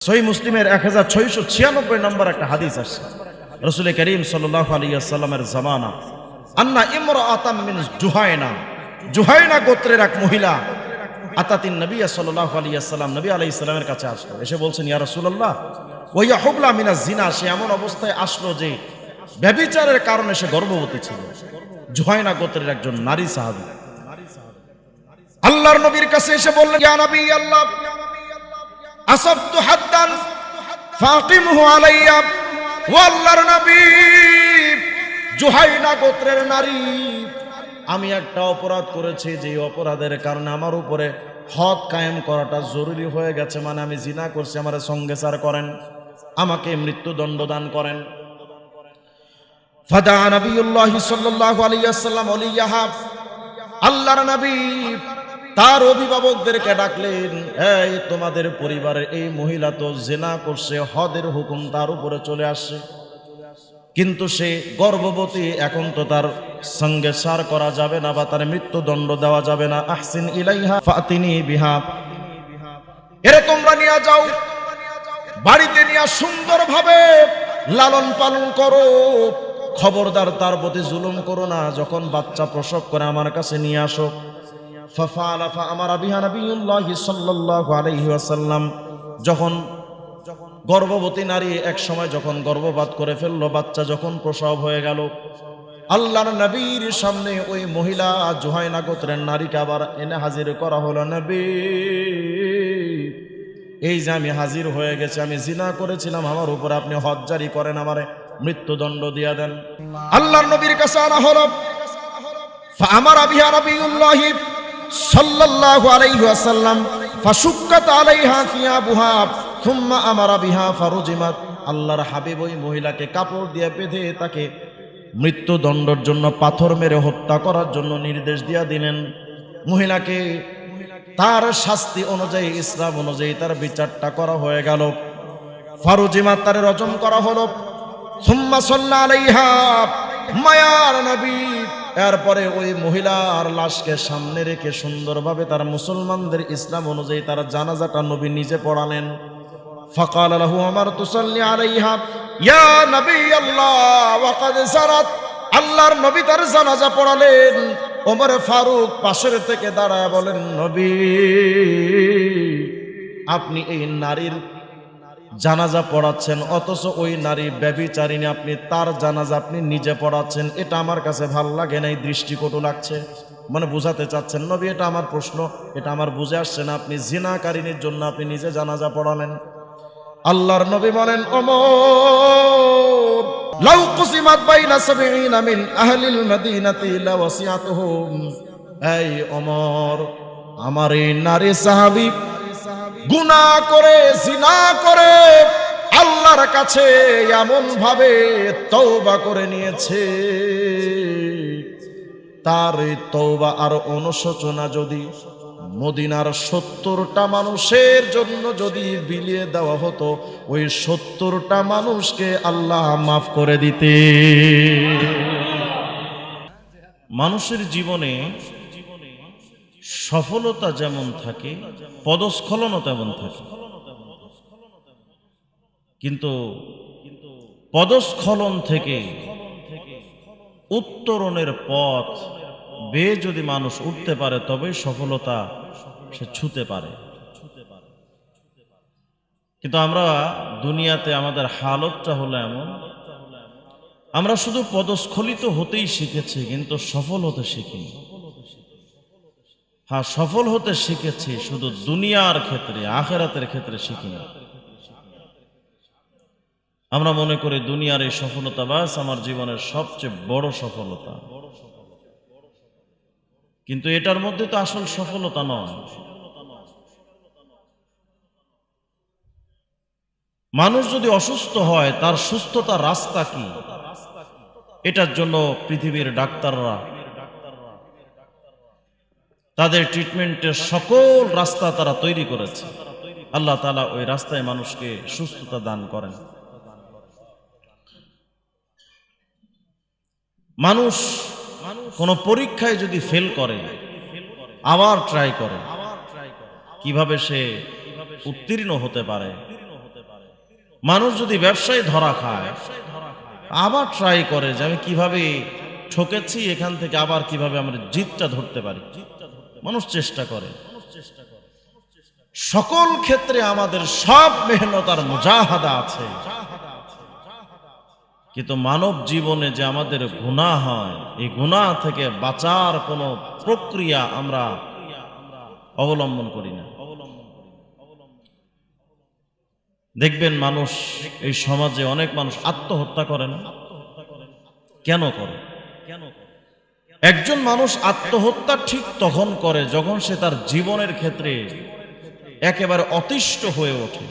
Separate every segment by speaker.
Speaker 1: সহিহ মুসলিমের 1696 নম্বর একটা হাদিস আসছে। রাসূল করিম সাল্লাল্লাহু আলাইহি ওয়াসাল্লামের জামানা আন্না ইমরাআতাম মিন জুহাইনা গোত্রের এক মহিলা আতাতিন নবী সাল্লাল্লাহু আলাইহি ওয়াসাল্লাম নবী আলাইহিস সালামের কাছে আসলো, এসে বলছেন, ইয়া রাসূলুল্লাহ ওয়া হুবলা মিনাজ জিনা, সে এমন অবস্থায় আসলো যে ব্যভিচারের কারণে সে গর্ভবতী ছিল। জুহাইনা গোত্রের একজন নারী সাহাবী আল্লাহর নবীর কাছে এসে বললেন, ইয়া নবী আল্লাহ আসবতু হাদ্দান ফাকিমহু আলাইয়া, ও আল্লাহর নবী, জুহাইনা গোত্রের নারী, আমি একটা অপরাধ করেছি, যে অপরাধের কারণে আমার উপরে হদ কায়েম করাটা জরুরি হয়ে গেছে, মানে আমি জিনা করছি, আমার সঙ্গেসার করেন, আমাকে মৃত্যুদণ্ড দান করেন। ফাদা নবিয়ুল্লাহ সাল্লাল্লাহু আলাইহি ওয়াসাল্লাম ওলিয়াহা, আল্লাহর নবী তার অভিভাবকদেরকে ডাকলেন, এই তোমাদের পরিবারের এই মহিলা তো জিনা করছে, হদের হুকুম তার উপরে চলে আসছে, কিন্তু সে গর্ভবতী, এখন তো তার সঙ্গে সার করা যাবে না বা তার মৃত্যুদণ্ড দেওয়া যাবে না। আহসিন ইলাইহা ফাতিনি বিহা, এরে তোমরা নিয়ে যাও, বাড়িতে নিয়ে সুন্দরভাবে লালন পালন করো, খবরদার তার প্রতি জুলুম করো না, যখন বাচ্চা প্রসব করে আমার কাছে নিয়ে আসো। ফাফালা ফাআমারা বিহা নবিয়ুল্লাহ সাল্লাল্লাহু আলাইহি ওয়াসাল্লাম, যখন গর্ভবতী নারী এক সময় যখন গর্ভপাত করে ফেললো, বাচ্চা যখন প্রসব হয়ে গেল, আল্লাহর নবীর সামনে ওই মহিলা জুহাইনা গোত্রের নারীকে আবার এনে হাজির করা হলো। নবী, এই যে আমি হাজির হয়ে গেছি, আমি জিনা করেছিলাম, আমার উপরে আপনি হদ জারি করেন, আমারে মৃত্যুদণ্ড দিয়া দেন। আল্লাহর নবীর কাছে আনা হলো। ফাআমারা বিহা নবিয়ুল্লাহ সাল্লাল্লাহু আলাইহি ওয়াসাল্লাম ফাশুক্কাত আলাইহা সিয়াবুহা সুম্মা আমারা বিহা ফারুজিমাত, আল্লাহর হাবিব ওই মহিলাকে কাপড় দিয়ে বেঁধে তাকে মৃত্যুদণ্ডের জন্য পাথর মেরে হত্যা করার জন্য নির্দেশ দিয়া দিলেন। মহিলাকে তার শাস্তি অনুযায়ী, ইসলাম অনুযায়ী তার বিচারটা করা হয়ে গেল। ফারুজিমাত, তার রজম করা হলো। সুম্মা সাল্লা আলাইহা, মায়ার নবী এরপরে ওই মহিলার লাশকে সামনে রেখে সুন্দরভাবে তার মুসলমানদের ইসলাম অনুযায়ী তার জানাজাটা নবী নিজে পড়ালেন। ফাকাল লাহু আমার তুসাল্লি আলাইহা ইয়া নবী আল্লাহ ওয়া ক্বাদ সারাত, আল্লাহর নবী তার জানাজা পড়ালেন। ওমর ফারুক পাশের থেকে দাঁড়ায় বলেন, নবী, আপনি এই নারীর জানাজা পড়াচ্ছেন, অথচ ওই নারী ব্যভিচারিণী, আপনি তার জানাজা আপনি নিজে পড়াচ্ছেন, এটা আমার কাছে ভাল লাগে না, এই দৃষ্টিকটু লাগছে। মানে বুঝাতে চাচ্ছেন, নবী এটা আমার প্রশ্ন, এটা আমার বুঝে আসছে না, আপনি জিনাকারিনীর জন্য আপনি নিজে জানাজা পড়ালেন। আল্লাহর নবী বলেন, ওমর লাউ কুসিমাত বাইনা সাবঈনা মিন আহলিল মদিনাতি লাওয়াসিআতুহুম, এই ওমর, আমার এই নারী সাহাবী গুনাহ করে, জিনা করে আল্লাহর কাছে এমন ভাবে তওবা করে নিয়েছে, তার এই তওবা আর অনুশোচনা যদি মদিনার 70টা মানুষের জন্য যদি বিলিয়ে দেওয়া হতো, ওই 70টা মানুষকে আল্লাহ মাফ করে দিতে। মানুষের জীবনে সফলতা যেমন থাকে, পদস্খলনও তেমন থাকে, কিন্তু পদস্খলন থেকে উত্তরণের পথ বেয়ে যদি মানুষ উঠতে পারে, তবেই সফলতা সে ছুঁতে পারে। কিন্তু আমরা দুনিয়াতে আমাদের হালতটা হলো এমন, আমরা শুধু পদস্খলিত হতেই শিখেছি, কিন্তু সফল হতে শিখিনি। হ্যাঁ, সফল হতে শিখেছি, শুধু দুনিয়ার ক্ষেত্রে, আখিরাতের ক্ষেত্রে শিখিনি। আমরা মনে করি দুনিয়ার এই সফলতা বাস আমার জীবনের সবচেয়ে বড় সফলতা, কিন্তু এটার মধ্যে তো আসল সফলতা নয়। মানুষ যদি অসুস্থ হয়, তার সুস্থতার রাস্তা কি, এটার জন্য পৃথিবীর ডাক্তাররা তাদের ট্রিটমেন্টের সকল রাস্তা তারা তৈরি করেছে। আল্লাহ তাআলা ওই রাস্তায় মানুষকে সুস্থতা দান করেন। মানুষ কোন পরীক্ষায় যদি ফেল করে, আবার ট্রাই করে, কিভাবে সে উত্তীর্ণ হতে পারে, মানুষ যদি ব্যবসায় ধরা খায় আবার ট্রাই করে যে আমি কিভাবে ঠকেছি, এখান থেকে আবার কিভাবে আমরা জিতটা ধরতে পারি, মানুষ চেষ্টা করে। সকল ক্ষেত্রে আমাদের সব মেহনত আর মুজাহাদা আছে, কিন্তু মানব জীবনে যে আমাদের গুনাহ হয়, এই গুনাহ থেকে বাঁচার কোনো প্রক্রিয়া আমরা অবলম্বন করি না। দেখবেন মানুষ, এই সমাজে অনেক মানুষ আত্মহত্যা করে না। কেন করে? একজন মানুষ আত্মহত্যা ঠিক তখন করে যখন সে তার জীবনের ক্ষেত্রে একেবারে অতিষ্ঠ হয়ে ওঠে।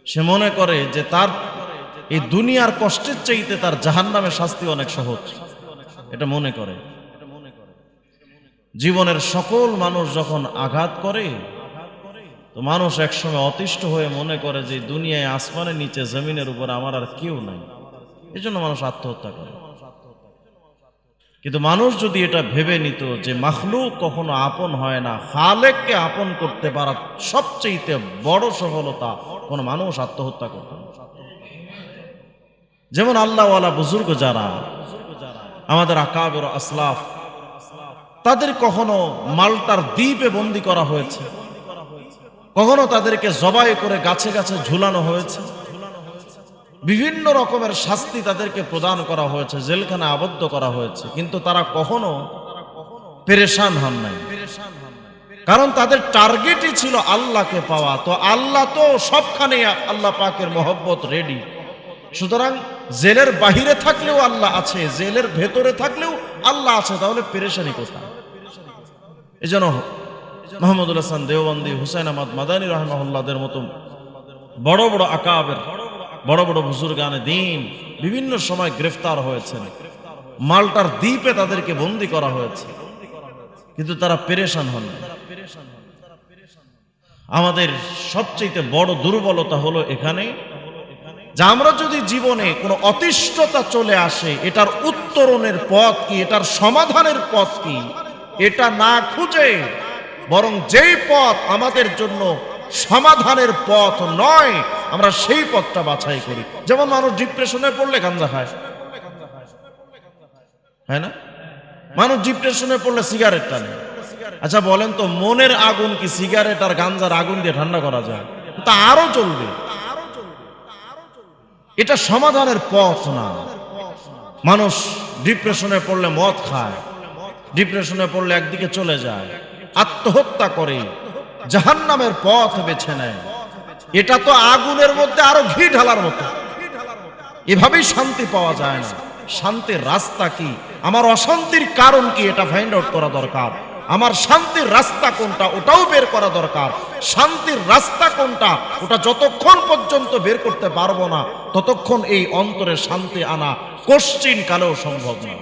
Speaker 1: সে মনে করে যে তার এই দুনিয়ার কষ্টের চাইতে তার জাহান্নামের শাস্তি অনেক সহজ, এটা মনে করে। জীবনের সকল মানুষ যখন আঘাত করে, তো মানুষ একসময় অতিষ্ঠ হয়ে মনে করে যে দুনিয়ায় আসমানের নিচে জমিনের উপর আমার আর কেউ নাই, এই জন্য মানুষ আত্মহত্যা করে। কিন্তু মানুষ যদি এটা ভেবে নিত যে মাখলুক কখনো আপন হয় না, খালেককে আপন করতে পারা সবচেয়ে বড় সফলতা, কোন মানুষ আত্মহত্যা করত না। যেমন আল্লাহওয়ালা বুজুর্গ যারা আমাদের আকাবের আসলাফ, তাদের কখনো মাল্টার দ্বীপে বন্দী করা হয়েছে, কখনো তাদেরকে জবাই করে গাছে গাছে ঝুলানো হয়েছে, বিভিন্ন রকমের শাস্তি তাদেরকে প্রদান করা হয়েছে, জেলখানে আবদ্ধ করা হয়েছে, কিন্তু তারা কখনো পেরেশান হন নাই। কারণ তাদের টার্গেটই ছিল আল্লাহকে পাওয়া। তো আল্লাহ তো সবখানে আল্লাহ পাকের মহব্বত রেডি। সুতরাং জেলের বাহিরে থাকলেও আল্লাহ আছে, জেলের ভেতরে থাকলেও আল্লাহ আছে, তাহলে পেরেশানি কোথায়? এই জন্য মোহাম্মদুল হাসান দেওবন্দি, হুসাইন আহমদ মাদানী রাহিমাহুল্লাহদের মতো বড় বড় আকাবের, বড় বড় বুজুর্গানে দ্বীন বিভিন্ন সময় গ্রেফতার হয়েছেন, মাল্টার দ্বীপে তাদেরকে বন্দী করা হয়েছে, কিন্তু তারা পেরেশান হন না। আমাদের সবচেয়ে বড় দুর্বলতা হলো এখানে যে আমরা যদি জীবনে কোনো অতিষ্ঠতা চলে আসে, এটার উত্তরণের পথ কি, এটার সমাধানের পথ কি, এটা না খুঁজে বরং যেই পথ আমাদের জন্য সমাধানের পথ নয়, আমরা সেই পথটা বাছাই করি। যেমন মানুষ ডিপ্রেশনে পড়লে গাঁজা খায়, হয় না? মানুষ ডিপ্রেশনে পড়লে সিগারেট টানে। আচ্ছা বলেন তো, মনের আগুন কি সিগারেট আর গাঁজার আগুন দিয়ে ঠান্ডা করা যায়? তা আরো চলবে। এটা সমাধানের পথ না। মানুষ ডিপ্রেশনে পড়লে মদ খায়, ডিপ্রেশনে পড়লে একদিকে চলে যায়, আত্মহত্যা করে, জাহান্নামের পথ বেছে নেয়। এটা তো আগুনের মধ্যে আরো ঘি ঢালার মতো। এভাবেই শান্তি পাওয়া যায় না। শান্তির রাস্তা কি, আমার অশান্তির কারণ কি, এটা ফাইন্ড আউট করা দরকার। আমার শান্তির রাস্তা কোনটা, ওটাও বের করা দরকার। শান্তির রাস্তা কোনটা, ওটা যতক্ষণ পর্যন্ত বের করতে পারবো না, ততক্ষণ এই অন্তরে শান্তি আনা কোশ্চিন কালেও সম্ভব না।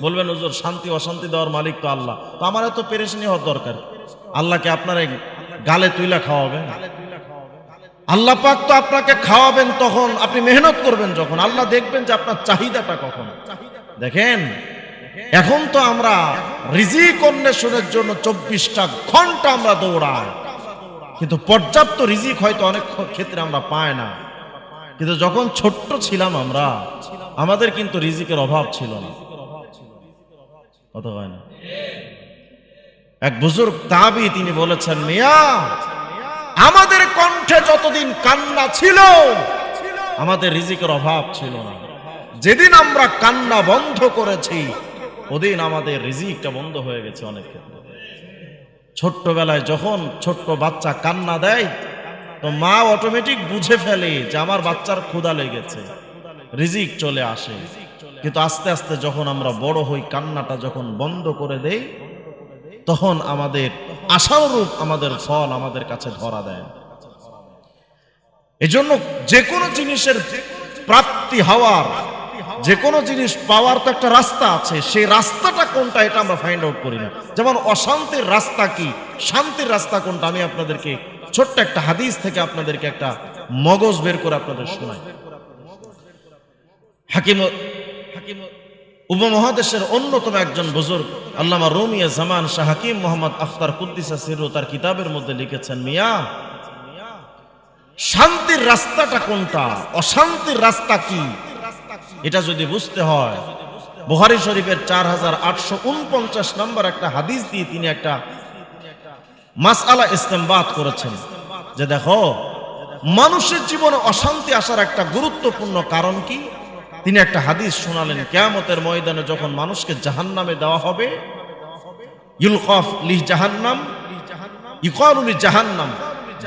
Speaker 1: বলবেন হুজুর, শান্তি অশান্তি দেওয়ার মালিক তো আল্লাহ, তো আমার এত পেরেশানি হওয়ার দরকার? আল্লাহকে আপনার গালে তুইলা খাওয়াবেন? আল্লাহ পাক তো আপনাকে খাওয়াবেন তখন আপনি মেহনত করবেন যখন। আল্লাহ দেখবেন যে আপনার চাহিদাটা কখন। দেখেন, এখন তো আমরা রিজিক অন্বেষণের জন্য 24টা ঘন্টা আমরা দৌড়াই, কিন্তু পর্যাপ্ত রিজিক হয়তো অনেক ক্ষেত্রে আমরা পাই না। কিন্তু যখন ছোট্ট ছিলাম আমরা, আমাদের কিন্তু রিজিকের অভাব ছিল না। কথা হয় না? এক বুজুর্গ তাবি তিনি বলেছেন, মিয়া আমাদের কণ্ঠে যতদিন কান্না ছিল আমাদের রিজিকের অভাব ছিল না। যেদিন আমরা কান্না বন্ধ করেছি ওদিন আমাদের রিজিকটা বন্ধ হয়ে গেছে অনেক ক্ষেত্রে। ছোট্টবেলায় যখন ছোট্ট বাচ্চা কান্না দেয়, তো মা অটোমেটিক বুঝে ফেলে যে আমার বাচ্চার ক্ষুধা লেগেছে, রিজিক চলে আসে। কিন্তু আস্তে আস্তে যখন আমরা বড় হই, কান্নাটা যখন বন্ধ করে দেই, তখন আমাদের আশানুরূপ আমাদের ফল আমাদের কাছে ধরা দেয়। এজন্য যে কোনো জিনিসের প্রাপ্তি হওয়ার, যে কোনো জিনিস পাওয়ার তো একটা রাস্তা আছে, সেই রাস্তাটা কোনটা এটা আমরা ফাইন্ড আউট করি না। যেমন অশান্তির রাস্তা কি, শান্তির রাস্তা কোনটা, আমি আপনাদেরকে ছোট্ট একটা হাদিস থেকে আপনাদেরকে একটা মগজ বের করে আপনাদের শোনাই। হাকিম উপমহাদেশের অন্যতম একজন বুজুর্গ আল্লামা রুমিয়ে জামান শাহ হাকিম মোহাম্মদ আখতার কুদ্দিসা সিররু তার কিতাবের মধ্যে লিখেছেন, মিয়া শান্তির রাস্তাটা কোনটা, অশান্তির রাস্তা কি, এটা যদি বুঝতে হয়, বুখারী শরীফের 4849 নম্বর একটা হাদিস দিয়ে তিনি একটা মাসআলা ইস্তেমবাত করেছেন যে দেখো মানুষের জীবনে অশান্তি আসার একটা গুরুত্বপূর্ণ কারণ কি। তিনি একটা হাদিস শোনালেন, কিয়ামতের ময়দানে যখন মানুষকে জাহান্নামে দেওয়া হবে, ইউলকাফ লি জাহান্নাম ইকালু লি জাহান্নাম,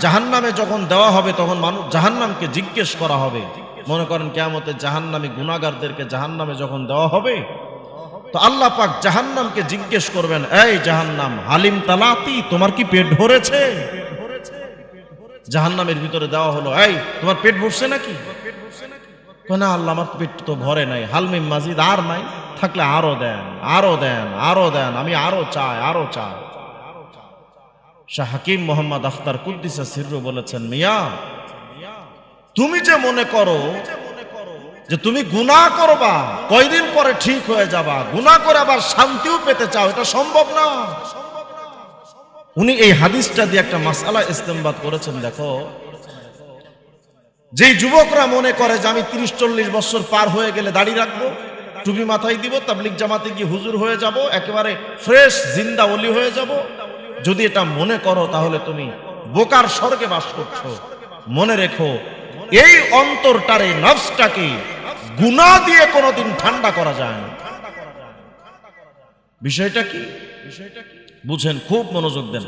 Speaker 1: জাহান্নামে যখন দেওয়া হবে তখন মানুষ জাহান্নামকে জিজ্ঞেস করা হবে। মনে করেন কিয়ামতে জাহান্নামী গুনাহগারদেরকে জাহান্নামে যখন দেওয়া হবে তো আল্লাহ পাক জাহান্নামকে জিজ্ঞেস করবেন, এই জাহান্নাম হালিম তালাতি, তোমার কি পেট ভরেছে? জাহান্নামের ভিতরে দেওয়া হলো, এই তোমার পেট ভরছে নাকি? না আল্লাহ আমার পেট তো ভরে নাই। হালমিম মাজিদ, আর নাই, থাকলে আরো দেন, আরো দেন, আরো দেন, আমি আরো চাই, আরো চাই। শাহ হাকিম মোহাম্মদ আখতার কুদ্দিসা সিররু বলেছেন, মিয়া তুমি যে মনে করো যে তুমি গুনাহ করবা, কয়দিন পরে ঠিক হয়ে যাবা, গুনাহ করে আবার শান্তিও পেতে চাও, এটা সম্ভব না। উনি এই হাদিসটা দিয়ে একটা মাসআলা ইস্তেমবাত করেছেন। দেখো যেই যুবকরা মনে করে যে আমি 30-40 বছর পার হয়ে গেলে দাড়ি রাখবো, টুপি মাথায় দিব, তাবলিগ জামাতে গিয়ে হুজুর হয়ে যাব, একেবারে ফ্রেশ জিন্দা ওলি হয়ে যাব, যদি এটা মনে করো তাহলে তুমি বোকার স্বর্গে বাস করছো। মনে রেখো এই অন্তরটারে, নফসটাকে গুনাহ দিয়ে কোনোদিন ঠান্ডা করা যায় না। বিষয়টা কি বুঝেন, খুব মনোযোগ দেন।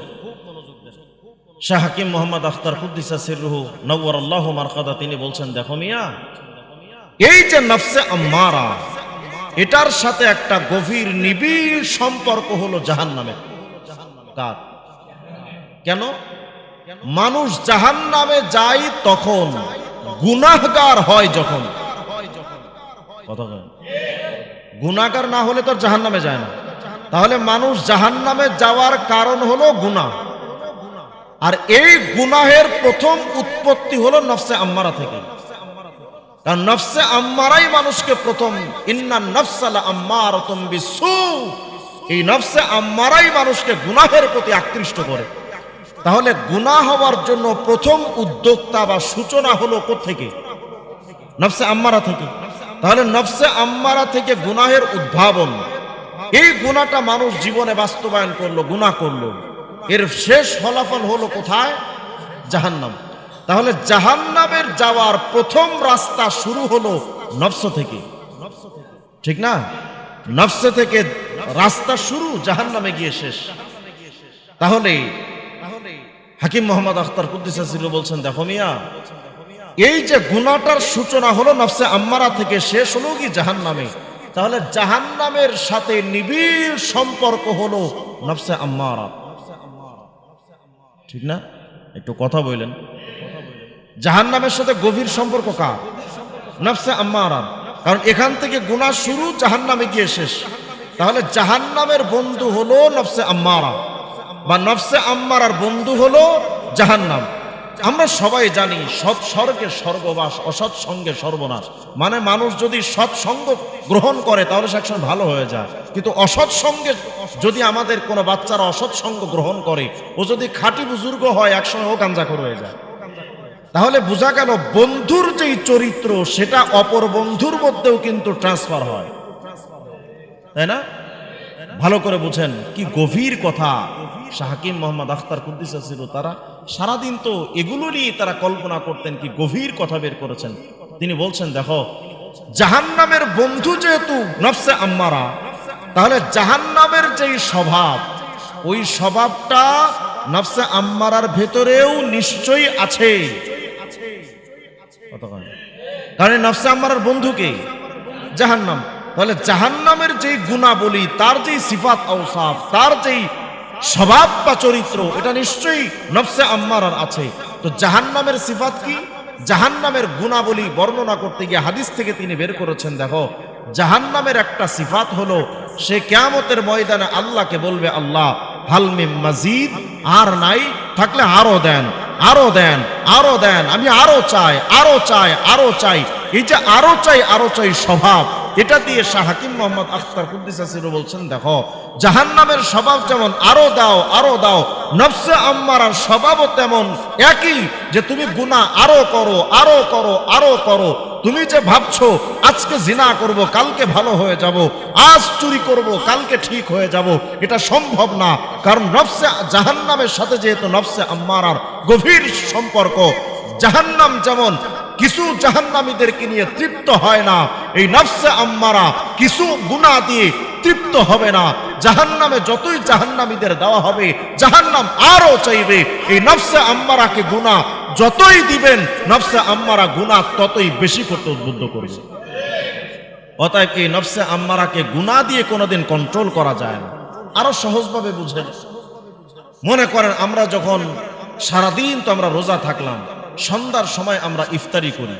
Speaker 1: শাহ হাকিম মোহাম্মদ আখতার কুদ্দিসা সিররুহু নওয়ারাল্লাহু মারকাদা তিনি বলছেন, দেখো মিয়া এই যে নফসে আম্মারা, এটার সাথে একটা গভীর নিবিড় সম্পর্ক হলো জাহান্নামের। কার? কেন? মানুষ জাহান্নামে যায় তখন, গুনাহগার হয় যখন। কথা বলেন, গুনাহগার না হলে তো জাহান্নামে যায় না। তাহলে মানুষ জাহান্নামে যাওয়ার কারণ হলো গুনাহ, আর এই গুনাহের প্রথম উৎপত্তি হলো নফসে আম্মারা থেকে। কারণ নফসে আম্মারাই মানুষকে প্রথম, ইন্নান নফসা লাআম্মারাতুম বিসসু, এই নফসে আম্মারাই মানুষকে গুনাহের প্রতি আকৃষ্ট করে। তাহলে গুনাহ হওয়ার জন্য প্রথম উদ্যোক্তা বা সূচনা হলো কোত্থেকে? নফসে আম্মারা থেকে। তাহলে নফসে আম্মারা থেকে গুনাহের উদ্ভাবন, এই গুনাহটা মানুষ জীবনে বাস্তবায়ন করলো, গুনাহ করলো, এর শেষ ফলাফল হলো কোথায়? জাহান্নাম। তাহলে জাহান্নামের যাওয়ার প্রথম রাস্তা শুরু হলো নফস থেকে, ঠিক না? নফস থেকে রাস্তা শুরু, জাহান্নামে গিয়ে শেষ। তাহলে হাকিম মোহাম্মদ আখতার কুদ্দিসা সিররু বলছেন, দেখো মিয়া এই যে গুনাহটার সূচনা হলো নফসে আম্মারা থেকে, শেষ হলো কি জাহান্নামে। তাহলে জাহান্নামের সাথে নিবিড় সম্পর্ক হলো নফসে আম্মারা, ঠিক না? একটু কথা বললেন, জাহান্নামের সাথে গভীর সম্পর্ক কার? নফসে আম্মারা। কারণ এখান থেকে গুনাহ শুরু, জাহান্নামে গিয়ে শেষ। তাহলে জাহান্নামের বন্ধু হলো নফসে আম্মারা, বা নফসে আম্মারার বন্ধু হলো জাহান্নাম। আমরা সবাই জানি সৎ স্বর্গে স্বর্গবাস, অসৎ সঙ্গে সর্বনাশ। মানে মানুষ যদি সৎসঙ্গ গ্রহণ করে তাহলে সে একসময় ভালো হয়ে যায়, কিন্তু অসৎ সঙ্গে যদি আমাদের কোনো বাচ্চারা অসৎ সঙ্গ গ্রহণ করে, ও যদি খাঁটি বুজুর্গ হয় একসময় ও গাঞ্জাখোর হয়ে যায়। তাহলে বোঝা গেল বন্ধুর যেই চরিত্র সেটা অপর বন্ধুর মধ্যেও কিন্তু ট্রান্সফার হয়, তাই না? ভালো করে বুঝেন, কি গভীর কথা। শাহ হাকিম মোহাম্মদ আখতার কুদ্দিসা সিররু তারা সারাদিন তো এগুলো নিয়ে তারা কল্পনা করতেন, কি গভীর কথা বের করেছেন। তিনি বলছেন, দেখো জাহান্নামের বন্ধু যেহেতু নফসে আম্মারা, তাহলে জাহান্নামের যেই স্বভাব, ওই স্বভাবটা নফসে আম্মারার ভেতরেও নিশ্চয়ই আছে। কারণ নফসে আম্মারার বন্ধুকে জাহান্নাম। তাহলে জাহান্নামের যেই গুণাবলী, তার যেই সিফাত আওসাফ, তার যেই স্বভাব বা চরিত্র, এটা নিশ্চয়ই নফসে আম্মারার আছে। তো জাহান্নামের সিফাত কি? জাহান্নামের গুণাবলী বর্ণনা করতে গিয়ে হাদিস থেকে তিনি বের করেছেন, দেখো জাহান্নামের একটা সিফাত হলো সে কিয়ামতের ময়দানে আল্লাহকে বলবে, আল্লাহ হাল মিন মাজিদ, আর নাই, থাকলে আরো দেন, আরো দেন, আরো দেন, আমি আরো চাই, আরো চাই, আরো চাই। এই যে আরো চাই, আরো চাই স্বভাব, এটা দিয়ে শাহ হাকিম মোহাম্মদ আখতার কুদ্দুস সিরহু বলছেন, দেখো জাহান্নামের স্বভাব যেমন আরো দাও আরো দাও, নফসে আম্মারার স্বভাবও তেমন একই, যে তুমি গুনাহ আরো করো আরো করো আরো করো। তুমি যে ভাবছো আজকে জিনা করব কালকে ভালো হয়ে যাব, আজ চুরি করব কালকে ঠিক হয়ে যাব, এটা সম্ভব না। কারণ নফসে জাহান্নামের সাথে যেহেতু নফসে আম্মারার গভীর সম্পর্ক, জাহান্নাম যেমন কিছু জাহান্নামীদেরকে নিয়ে তৃপ্ত হয় না, এই নফসে আম্মারা কিছু গুনাহ দিয়ে তৃপ্ত হবে না। জাহান্নামে যতই জাহান্নামীদের দেওয়া হবে, জাহান্নাম আরো চাইবে। এই নফসে আম্মারাকে গুনাহ যতই দিবেন, নফসে আম্মারা গুনাহ ততই বেশি করতে উদ্বুদ্ধ করবে। অতএব এই নফসে আম্মারাকে গুনাহ দিয়ে কোনোদিন কন্ট্রোল করা যায় না। আরো সহজভাবে বুঝেন, মনে করেন আমরা যখন সারাদিন তো আমরা রোজা থাকলাম, সন্ধ্যার সময় আমরা ইফতারি করি,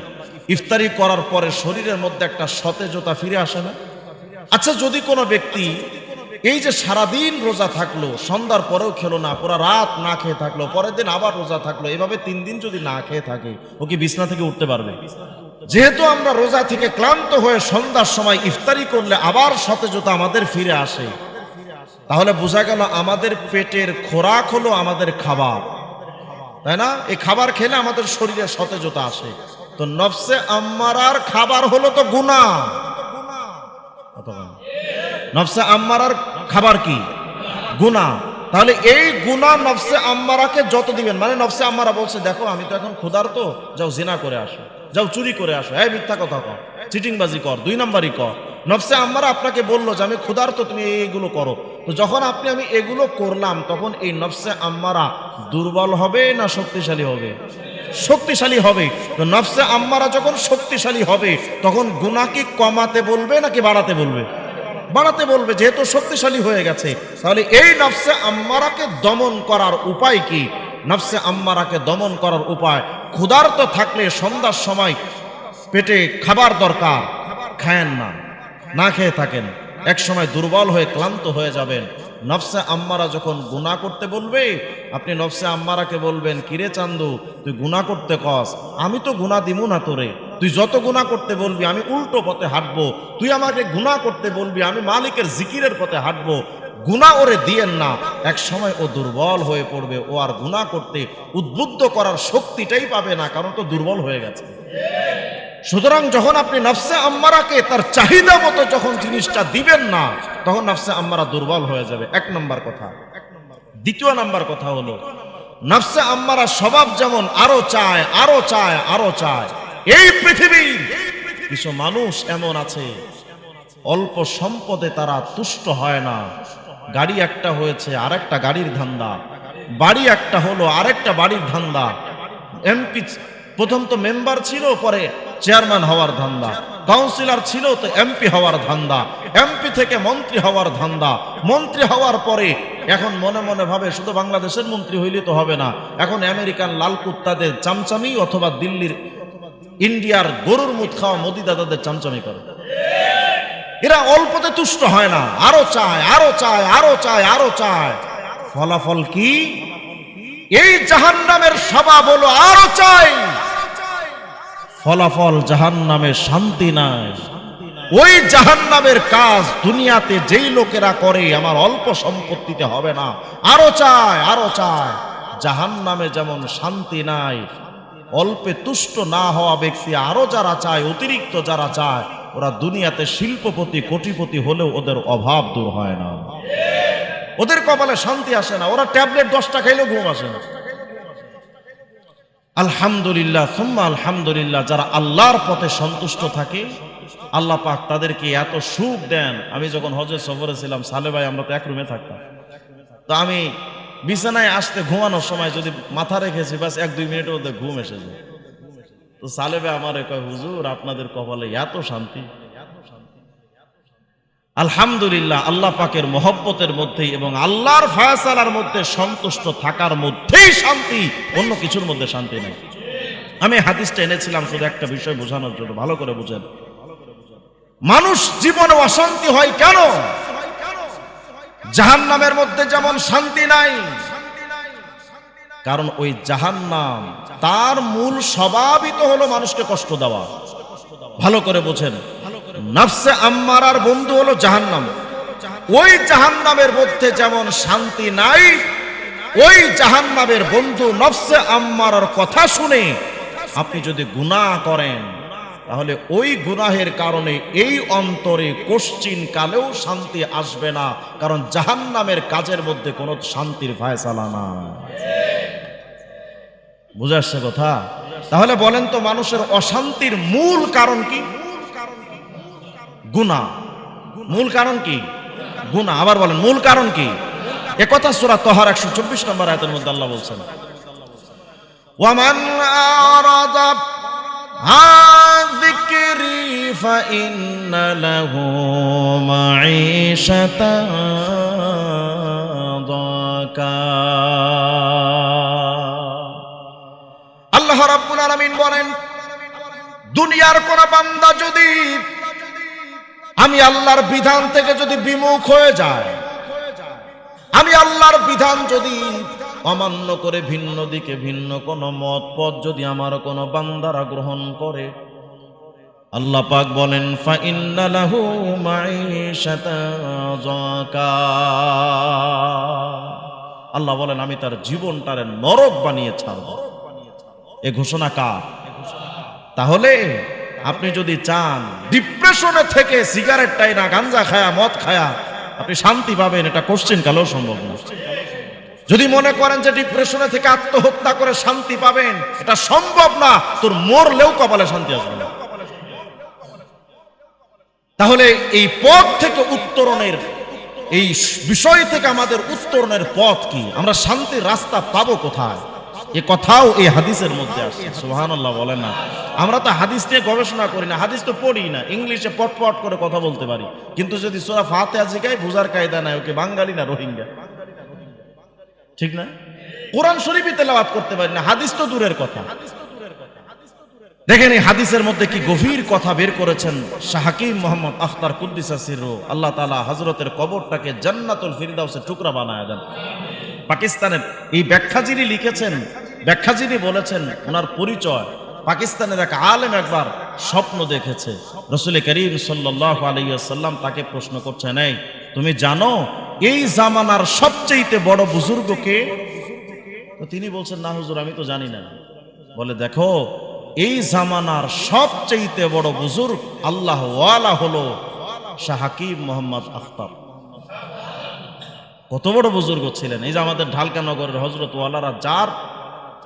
Speaker 1: ইফতারি করার পরে শরীরের মধ্যে একটা সতেজতা ফিরে আসে না? আচ্ছা, যদি কোনো ব্যক্তি এই যে সারাদিন রোজা থাকলো, সন্ধ্যার পরেও খেলো না, পুরো রাত না খেয়ে থাকলো, পরের দিন আবার রোজা থাকলো, এভাবে 3 দিন যদি না খেয়ে থাকে, ও কি বিছনা থেকে উঠতে পারবে? যেহেতু আমরা রোজা থেকে ক্লান্ত হয়ে সন্ধ্যার সময় ইফতারি করলে আবার সতেজতা আমাদের ফিরে আসে, তাহলে বোঝা গেল আমাদের পেটের খোরাক হলো আমাদের খাবার, তাই না? এই খাবার খেলে আমাদের শরীরে সতেজতা আসে। তো নফসে আম্মারার খাবার হলো তো গুনাহ। নফসে আম্মারার খাবার কি? গুনাহ। তাহলে এই গুনাহ নফসে আম্মারাকে যত দিবেন, মানে নফসে আম্মারা বলছে, দেখো আমি তো এখন ক্ষুধার্ত, যাও জিনা করে আসো, যাও চুরি করে আসো, এই মিথ্যা কথা কর, চিটিংবাজি কর, 2 নাম্বারই কর। নফসে আম্মারা আপনাকে বললো যে আমি ক্ষুধার্ত, তুমি এইগুলো করো। তো যখন আমি এগুলো করলাম, তখন এই নফসে আম্মারা দুর্বল হবে না শক্তিশালী হবে? শক্তিশালী হবে। তো নফসে আম্মারা যখন শক্তিশালী হবে, তখন গুনাহ কি কমাতে বলবে নাকি বাড়াতে বলবে? বাড়াতে বলবে, যেহেতু শক্তিশালী হয়ে গেছে। তাহলে এই নফসে আম্মারাকে দমন করার উপায় কি? নফসে আম্মারাকে দমন করার উপায়, ক্ষুধার্ত থাকলে সন্ধ্যার সময় পেটে খাবার দরকার, খায়েন না, না খেয়ে থাকেন, এক সময় দুর্বল হয়ে ক্লান্ত হয়ে যাবেন। নফসে আম্মারা যখন গুনাহ করতে বলবে, আপনি নফসে আম্মারাকে বলবেন, কিরে চান্দু তুই গুনাহ করতে কস, আমি তো গুনাহ দিমু না তোরে, তুই যত গুনাহ করতে বলবি আমি উল্টো পথে হাঁটবো, তুই আমাকে গুনাহ করতে বলবি আমি মালিকের জিকিরের পথে হাঁটবো, গুনাহ ওরে দিয়েন না। এক সময় ও দুর্বল হয়ে পড়বে, ও আর গুনাহ করতে উদ্বুদ্ধ করার শক্তিটাই পাবে না, কারণ তো দুর্বল হয়ে গেছে। সুতরাং যখন আপনি নফসে আম্মারাকে তার চাহিদা মতো যখন জিনিসটা দিবেন না, তখন নফসে আম্মারা দুর্বল হয়ে যাবে। 1 নম্বর কথা। 2 নম্বর কথা হলো, নফসে আম্মারা স্বভাব যেমন আরো চায় আরো চায় আরো চায়। এই পৃথিবীর কিছু মানুষ এমন আছে, অল্প সম্পদে তারা তুষ্ট হয় না। গাড়ি একটা হয়েছে আরেকটা গাড়ির ধান্দা, বাড়ি একটা হলো আরেকটা বাড়ির ধান্দা, এমপি প্রথম তো মেম্বার ছিল, পরে চেয়ারম্যান হওয়ার ধান্দা, কাউন্সিলর ছিল তো এমপি হওয়ার ধান্দা, এমপি থেকে মন্ত্রী হওয়ার ধান্দা, মন্ত্রী হওয়ার পরে এখন মনে মনে ভাবে শুধু বাংলাদেশের মন্ত্রী হইলে তো হবে না, এখন আমেরিকান লাল কুত্তাদের চামচামি অথবা দিল্লির ইন্ডিয়ার গরুর মুখ খাওয়া মোদি দাদাদের চামচামি করে। এরা অল্পতে তুষ্ট হয় না, আরো চায় আরো চায় আরো চায় আরো চায়। ফলাফল কি? এই জাহান্নামের স্বভাব হলো আরো চাই, ফলাফল জাহান্নামে শান্তি নাই। ওই জাহান্নামের কাজ দুনিয়াতে যেই লোকেরা করে, আমার অল্প সম্পত্তিতে হবে না, আরো চায় আরো চায়। জাহান্নামে যেমন শান্তি নাই, অল্পে তুষ্ট না হওয়া ব্যক্তি আরো যারা চায়, অতিরিক্ত যারা চায়, ওরা দুনিয়াতে শিল্পপতি কোটিপতি হলেও ওদের অভাব দূর হয় না, ওদের কপালে শান্তি আসে না, ওরা ট্যাবলেট 10টা খাইলেও ঘুম আসে না। আলহামদুলিল্লাহ সুম্মা আলহামদুলিল্লাহ, যারা আল্লাহর পথে সন্তুষ্ট থাকে, আল্লাহ পাক তাদেরকে এত সুখ দেন। আমি যখন হজের সফরে ছিলাম, সালে ভাই আমরা তো এক রুমে থাকতাম, তো আমি বিছানায় আসতে ঘুমানোর সময় যদি মাথা রেখেছি, বাস 1-2 মিনিটের মধ্যে ঘুম এসে যায়। তো সালে ভাই আমারে কয়, হুজুর আপনাদের কপালে এত শান্তি। আলহামদুলিল্লাহ, আল্লাহ পাকের মহব্বতের মধ্যেই এবং আল্লাহর ফায়সালার মধ্যে সন্তুষ্ট থাকার মধ্যেই শান্তি, অন্য কিছুর মধ্যে শান্তি নেই। আমি হাদিসটা এনেছিলাম শুধু একটা বিষয় বোঝানোর জন্য, ভালো করে বুঝেন। মানুষ জীবনে অশান্তি হয় কেন? জাহান্নামের মধ্যে যেমন শান্তি নাই, কারণ ওই জাহান্নাম তার মূল স্বভাবই তো হলো মানুষকে কষ্ট দেওয়া। ভালো করে বোঝেন, নফসে আম্মারার বন্ধু হলো জাহান্নাম। ওই জাহান্নামের মধ্যে যেমন শান্তি নাই, ওই জাহান্নামের বন্ধু নফসে আম্মারার কথা শুনে আপনি যদি গুনাহ করেন, তাহলে ওই গুনাহের কারণে এই অন্তরে কোশ্চিন কালেও শান্তি আসবে না, কারণ জাহান্নামের কাজের মধ্যে কোনো শান্তির ফায়সালা না। বুঝে আসছে কথা? তাহলে বলেন তো, মানুষের অশান্তির মূল কারণ কি? গুনাহ। মূল কারণ কি? গুনাহ। আবার বলেন, মূল কারণ কি? একথা সূরা তাহার 124 নম্বর আয়াতের মধ্যে আল্লাহ বলছেন, ওয়ামান আরাদা আন যিকরি ফাইন্না লাহু মাঈশাতান দাকা। আল্লাহ রাব্বুল আলামিন বলেন, দুনিয়ার কোন বান্দা যদি আমি আল্লাহর বিধান থেকে যদি বিমুখ হয়ে যায়, আমি আল্লাহর বিধান যদি অমান্য করে ভিন্ন দিকে ভিন্ন কোন মত পথ যদি আমার কোন বান্দারা গ্রহণ করে, আল্লাহ পাক বলেন ফা ইন্না লাহু মাঈশাতান যাকা। আল্লাহ বলেন আমি তার জীবনটারে নরক বানিয়ে ছাড়ব। এ ঘোষণা কার? তাহলে আপনি যদি চান ডিপ্রেশনে থেকে সিগারেট টাইনা গাঞ্জা খায়া মদ খায়া আপনি শান্তি পাবেন, এটা কোশ্চেন কালেও সম্ভব না। যদি মনে করেন যে ডিপ্রেশনে থেকে আত্মহত্যা করে শান্তি পাবেন, এটা সম্ভব না। তোর মরলেও কপালে শান্তি আসবে না। তাহলে এই পথ থেকে উত্তরণের, এই বিষয় থেকে আমাদের উত্তরণের পথ কি? আমরা শান্তির রাস্তা পাবো কোথায়? এ কথাও এই হাদিসের মধ্যে আসে। সুবহানাল্লাহ বলেন না? আমরা তো হাদিস নিয়ে গবেষণা করি না, হাদিস তো পড়ি না, ইংলিশে পটপট করে কথা বলতে পারি, কিন্তু যদি সূরা ফাতিহা জিগাই বুঝার কায়দা নাই, ওকে বাঙালি না রোহিঙ্গা, ঠিক না? কোরআন শরীফই তেলাওয়াত করতে পারি না, হাদিস তো দূরের কথা। দেখেন এই হাদিসের মধ্যে কি গভীর কথা বের করেছেন শাহ হাকিম মোহাম্মদ আখতার কুদ্দিসা সিররু। আল্লাহ তাআলা হযরতের কবরটাকে জান্নাতুল ফিরদাউসের টুকরা বানায় দেন। পাকিস্তানের এই ব্যাখ্যা যিনি লিখেছেন, ব্যাখ্যা যিনি বলেছেন, ওনার পরিচয়, পাকিস্তানের এক আলেম একবার স্বপ্ন দেখেছে রাসূল করিম সাল্লাল্লাহু আলাইহি ওয়াসাল্লাম তাকে প্রশ্ন করছেন, এই তুমি জানো এই জামানার সবচেয়ে বড় বুজুর্গ কে? তো তিনি বলছেন, না হুজুর আমি তো জানি না। বলে দেখো, এই জামানার সবচেয়ে বড় বুজুর্গ আল্লাহ ওয়ালা হলো শাহ হাকিম মোহাম্মদ আখতার। কত বড় বুজুর্গ ছিলেন! এই যে আমাদের ঢালকানগরের হযরত ওয়ালারা, যার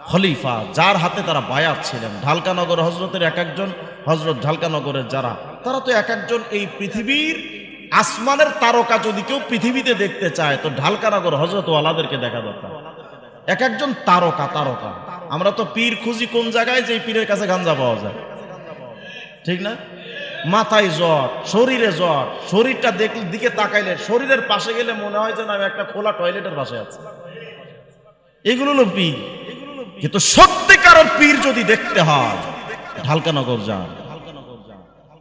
Speaker 1: খলিফা, যার হাতে তারা বায়াত ছিলেন, ঢালকানগর হযরতের এক একজন, হযরত ঢালকানগরের যারা, তারা তো এক একজন এই পৃথিবীর আসমানের তারকা। যদি কেউ পৃথিবীতে দেখতে চায় তো ঢালকানগর হযরত ওয়ালাদেরকে দেখা দরকার। এক একজন তারকা, তারকা। আমরা তো পীর খুঁজি কোন জায়গায়, যে পীরের কাছে গাঞ্জা পাওয়া যায়, ঠিক না? মাথায় জ্বর, শরীরে জ্বর, শরীরটা দিকে তাকাইলে, শরীরের পাশে গেলে মনে হয় যেন আমি একটা খোলা টয়লেটের পাশে আছি। এগুলো হলো পীর। কিন্তু সত্যিকারের পীর যদি দেখতে হয়, ঢালকানগর যান,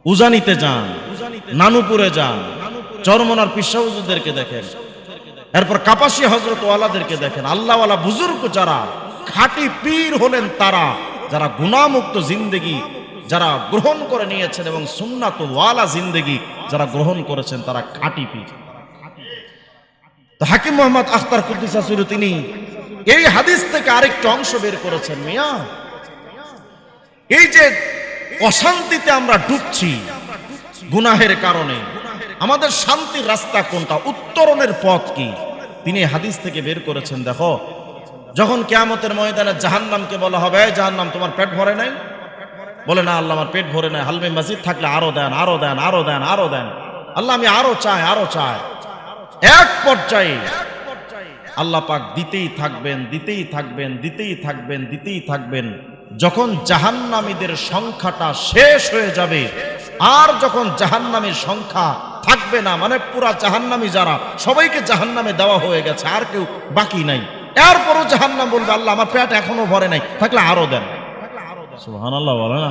Speaker 1: উজানিতে যান, নানুপুরে যান, চরমনার পিসা হুজুরদেরকে দেখেন, এরপর কাপাসিয়া হযরত ওয়ালাদেরকে দেখেন। আল্লাহওয়ালা বুজুর্গ যারা, খাঁটি পীর হলেন তারা, যারা গুনাহমুক্ত জিন্দেগি যারা গ্রহণ করে নিয়েছেন এবং সুন্নাত ওয়ালা জিন্দেগি যারা গ্রহণ করেছেন, তারা খাঁটি পীর। তো হাকিম মোহাম্মদ আখতার কুদ্দিসা সিররু তিনি এই হাদিস থেকে আরেকটা অংশ বের করেছেন। মিয়া, এই যে অশান্তিতে আমরা ডুবছি গুনাহের কারণে, আমাদের শান্তির রাস্তা কোনটা, উত্তরণের পথ কি, তিনি হাদিস থেকে বের করেছেন। দেখো, যখন কিয়ামতের ময়দানে জাহান্নামকে বলা হবে, জাহান্নাম তোমার পেট ভরে নাই? বলে না আল্লাহ আমার পেট ভরে নাই, হালমে মসজিদ থাকলে আরো দেন, আরো দেন, আরো দেন, আরো দেন। আল্লাহ আমি আরো চাই, আরো চাই। এক পর্যায়ে আল্লাহ পাক দিতেই থাকবেন, দিতেই থাকবেন, দিতেই থাকবেন, দিতেই থাকবেন। যখন জাহান্নামীদের সংখ্যাটা শেষ হয়ে যাবে, আর যখন জাহান্নামীর সংখ্যা থাকবে না, মানে পুরা জাহান্নামী যারা, সবাইকে জাহান্নামে দেওয়া হয়ে গেছে, আর কেউ বাকি নাই, এরপরও জাহান্নাম বলবে আল্লাহ আমার পেট এখনো ভরে নাই, থাকলে আরো দেন। সুবহানাল্লাহ বলে না?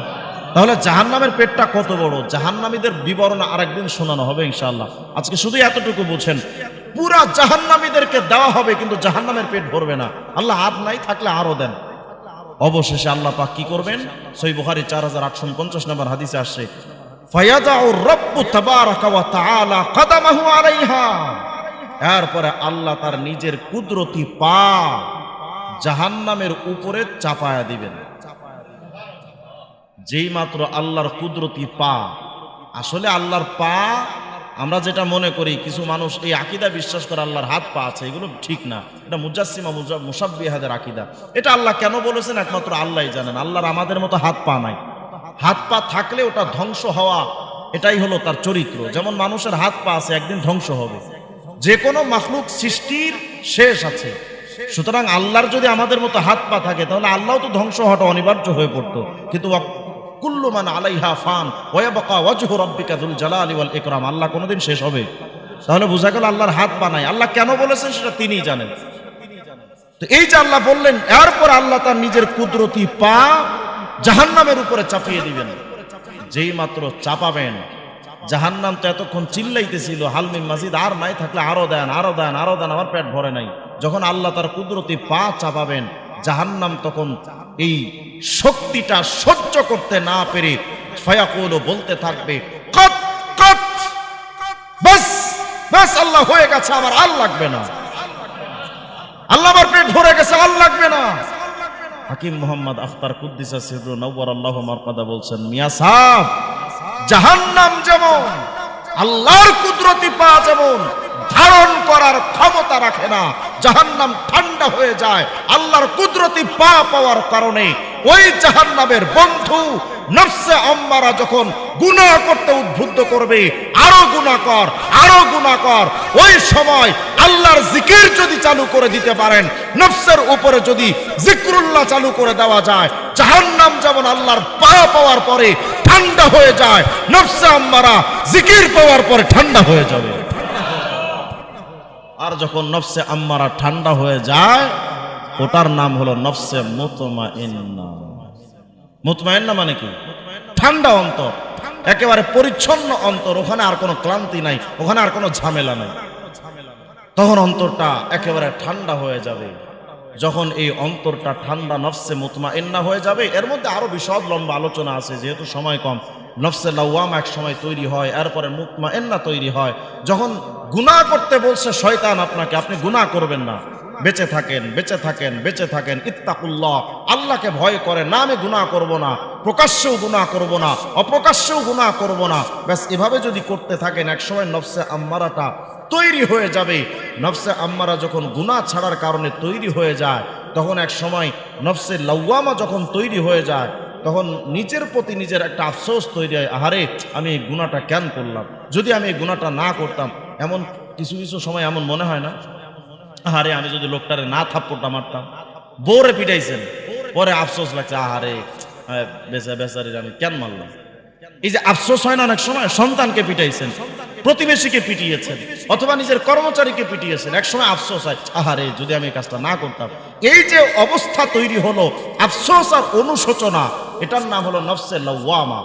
Speaker 1: তাহলে জাহান্নামের পেটটা কত বড়, জাহান্নামীদের বিবরণ আরেকদিন শোনানো হবে ইনশাআল্লাহ। আজকে শুধু এতটুকু বুঝেন, পুরা জাহান্নামীদেরকে দেওয়া হবে কিন্তু জাহান্নামের পেট ভরবে না। আল্লাহ হাত নাই, থাকলে আরো দেন। অবশেষে আল্লাহ পাক কি করবেন? সহিহ বুখারী 4849 নম্বর হাদিসে আসছে, ফায়াদাউ রাব্বু তাবারাকা ওয়া তাআলা কদমাহু আলাইহা, এরপরে আল্লাহ তার নিজের কুদরতি পা জাহান্নামের উপরে চাপায়া দিবেন। যেই মাত্র আল্লাহর কুদরতি পা, আসলে আল্লাহর পা আমরা যেটা মনে করি, কিছু মানুষ এই আকীদা বিশ্বাস করে আল্লাহর হাত পা আছে, এগুলো ঠিক না। এটা মুজাসসিমা মুশাব্বিহাদের আকীদা। এটা আল্লাহ কেন বলেছেন একমাত্র আল্লাহই জানেন। আল্লাহর আমাদের মতো হাত পা নাই। হাত পা থাকলে ওটা ধ্বংস হওয়া, এটাই হলো তার চরিত্র। যেমন মানুষের হাত পা আছে, একদিন ধ্বংস হবে। যে কোনো মাখলুক সৃষ্টির শেষ আছে। সুতরাং আল্লাহর যদি আমাদের মতো হাত পা থাকে তাহলে আল্লাহ তো ধ্বংস হওয়াটা অনিবার্য হয়ে পড়তো। কিন্তু কুল্লু মান আলাইহা ফান ওয়া ইয়াবকা ওয়াজহু রাব্বিকা যুল জালালি ওয়াল ইকরাম, আল্লাহ কোনোদিন শেষ হবে? তাহলে বোঝা গেল আল্লাহর হাত পা নাই। আল্লাহ কেন বলেছেন সেটা তিনিই জানেন। তো এই যে আল্লাহ বললেন, এরপর আল্লাহ তার নিজের কুদরতি পা জাহান্নামের উপরে চাপিয়ে দিবেন। যেই মাত্র চাপাবেন, জাহান্নাম তো এতক্ষণ চিল্লাইতেছিল হাল মিন মাজিদ, আর নাই থাকলে আরো দেন, আরো দেন, আরো দেন, আমার পেট ভরে নাই। যখন আল্লাহ তার কুদরতি পা চাপাবেন, জাহান্নাম তখন এই শক্তিটা সহ্য করতে না পেরে ফায়াকুলু বলতে থাকবে, কত কত, বাস বাস, আল্লাহ হয়ে গেছে, আমার আর লাগবে না, আল্লাহ আমার পেট ভরে গেছে, আর লাগবে না। হাকিম মোহাম্মদ আখতার কুদ্দিসা সিররু নওয়ারাল্লাহু মারকাদা বলছেন, মিয়া সাহেব, জাহান্নাম যেমন আল্লাহর কুদরতি পা যেমন ধারণ করার ক্ষমতা রাখে না, জাহান্নাম ঠান্ডা হয়ে যায় আল্লাহর কুদরতি পা পাওয়ার কারণে। ওই জাহান্নামের বন্ধু নফসে আম্মারা যখন গুনাহ করতে উদ্বুদ্ধ করবে, আরো গুনাহ কর, আরো গুনাহ কর, ওই সময় আল্লাহর জিকির যদি চালু করে দিতে পারেন, নফসের উপরে যদি জিক্রুল্লাহ চালু করে দেওয়া যায়, জাহান্নাম যেমন আল্লাহর পা পাওয়ার পরে ঠান্ডা হয়ে যায়, নফসে আম্মারা জিকির পাওয়ার পরে ঠান্ডা হয়ে যাবে। আর যখন নফসে আম্মারা ঠান্ডা হয়ে যায়, ওটার নাম হলো নফসে মুতমাইন্না। মুতমাইন্না মানে কি? ঠান্ডা অন্তর, একেবারে পরিচ্ছন্ন অন্তর। ওখানে আর কোনো ক্লান্তি নাই, ওখানে আর কোনো ঝামেলা নাই। তখন অন্তরটা একেবারে ঠান্ডা হয়ে যাবে। যখন এই অন্তরটা ঠান্ডা, নফসে মুতমাইন্না হয়ে যাবে। এর মধ্যে আরো বিশদ লম্বা আলোচনা আছে, যেহেতু সময় কম। নফসে লাওয়ামা এক সময় তৈরি হয়, এরপরে মুতমাইন্না তৈরি হয়। যখন গুনাহ করতে বলছে শয়তান আপনাকে, আপনি গুনাহ করবেন না, বেঁচে থাকেন, বেঁচে থাকেন, বেঁচে থাকেন, ইত্তাকুল্লাহ, আল্লাহকে ভয় করে না, আমি গুনাহ করব না, প্রকাশ্যেও গুনাহ করব না, অপ্রকাশ্যেও গুনাহ করব না, ব্যাস এভাবে যদি করতে থাকেন, একসময় নফসে আম্মারাটা তৈরি হয়ে যাবে। নফসে আম্মারা যখন গুনাহ ছাড়ার কারণে তৈরি হয়ে যায়, তখন এক সময় নফসে লাওয়ামা যখন তৈরি হয়ে যায়, তখন নিজের প্রতি নিজের একটা আফসোস তৈরি হয়, আহারে আমি এই গুনাহটা কেন করলাম, যদি আমি এই গুনাহটা না করতাম। এমন কিছু কিছু সময় এমন মনে হয় না, আহারে আমি যদি লোকটারে না থাপ্পড়টা মারতাম, বউরে পিটাইছেন, পরে আফসোস লাগছে, আহারে বেচারির আমি কেন মারলাম। এই যে আফসোস হয় না অনেক সময়, সন্তানকে পিটাইছেন, প্রতিবেশীকে পিটিয়েছেন, অথবা নিজের কর্মচারীকে পিটিয়েছেন, এক সময় আফসোস হয়, আহারে যদি আমি এই কাজটা না করতাম। এই যে অবস্থা তৈরি হলো, আফসোস আর অনুশোচনা, এটার নাম হলো নফসে লাওয়ামা।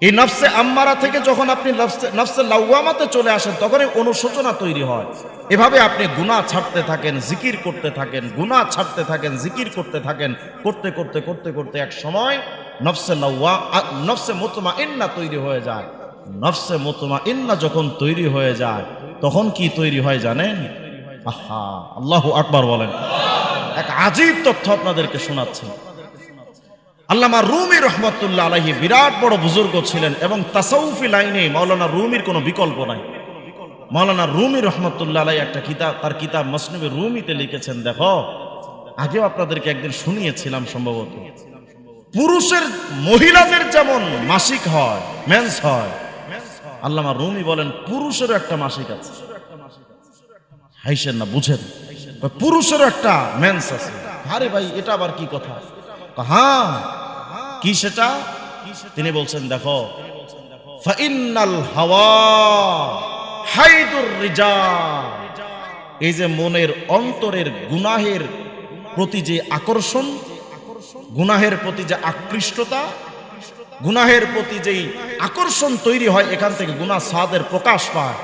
Speaker 1: এই নফসে আম্মারা থেকে যখন আপনি নফসে লাওয়ামাতে চলে আসেন, তখন এই অনুশোচনা তৈরি হয়। এভাবে আপনি গুনাহ ছাড়তে থাকেন, জিকির করতে থাকেন, গুনাহ ছাড়তে থাকেন, জিকির করতে থাকেন, করতে করতে করতে করতে এক সময় নফসে মুতমাইন্না তৈরি হয়ে যায়। নফসে মুতমাইন্না যখন তৈরি হয়ে যায়, তখন কি তৈরি হয় জানেন? আহা, আল্লাহু আকবার বলেন। এক আজীব তথ্য আপনাদেরকে শোনাচ্ছি। আল্লামা রুমি রহমতুল্লাহ আলাইহি বিরাট বড় বুজুর্গ ছিলেন, এবং তাসাউফি লাইনে মাওলানা রুমির কোনো বিকল্প নাই। মাওলানা রুমি রহমতুল্লাহ আলাইহি একটা কিতাব, তার কিতাব মসনবে রুমিতে লিখেছেন, দেখো আগেও আপনাদেরকে একদিন শুনিয়েছিলাম সম্ভবত, পুরুষের মহিলাদের যেমন মাসিক হয়, মেন্স হয়, আল্লামা রুমি বলেন পুরুষেরও একটা মাসিক আছে। হাইসেন না, বুঝেন, পুরুষেরও একটা মেন্স আছে। আরে ভাই, এটা আবার কি কথা? হ্যাঁ, কি সেটা? তিনি বলছেন, দেখো, ফাইন্নাল হাওয়া হাইদুর রিজাল, এই যে মনের অন্তরের গুনাহের প্রতি যে আকর্ষণ, গুনাহের প্রতি যে আকৃষ্টতা, গুনাহের প্রতি যেই আকর্ষণ তৈরি হয়, এখান থেকে গুনাহ সাদের প্রকাশ পায়।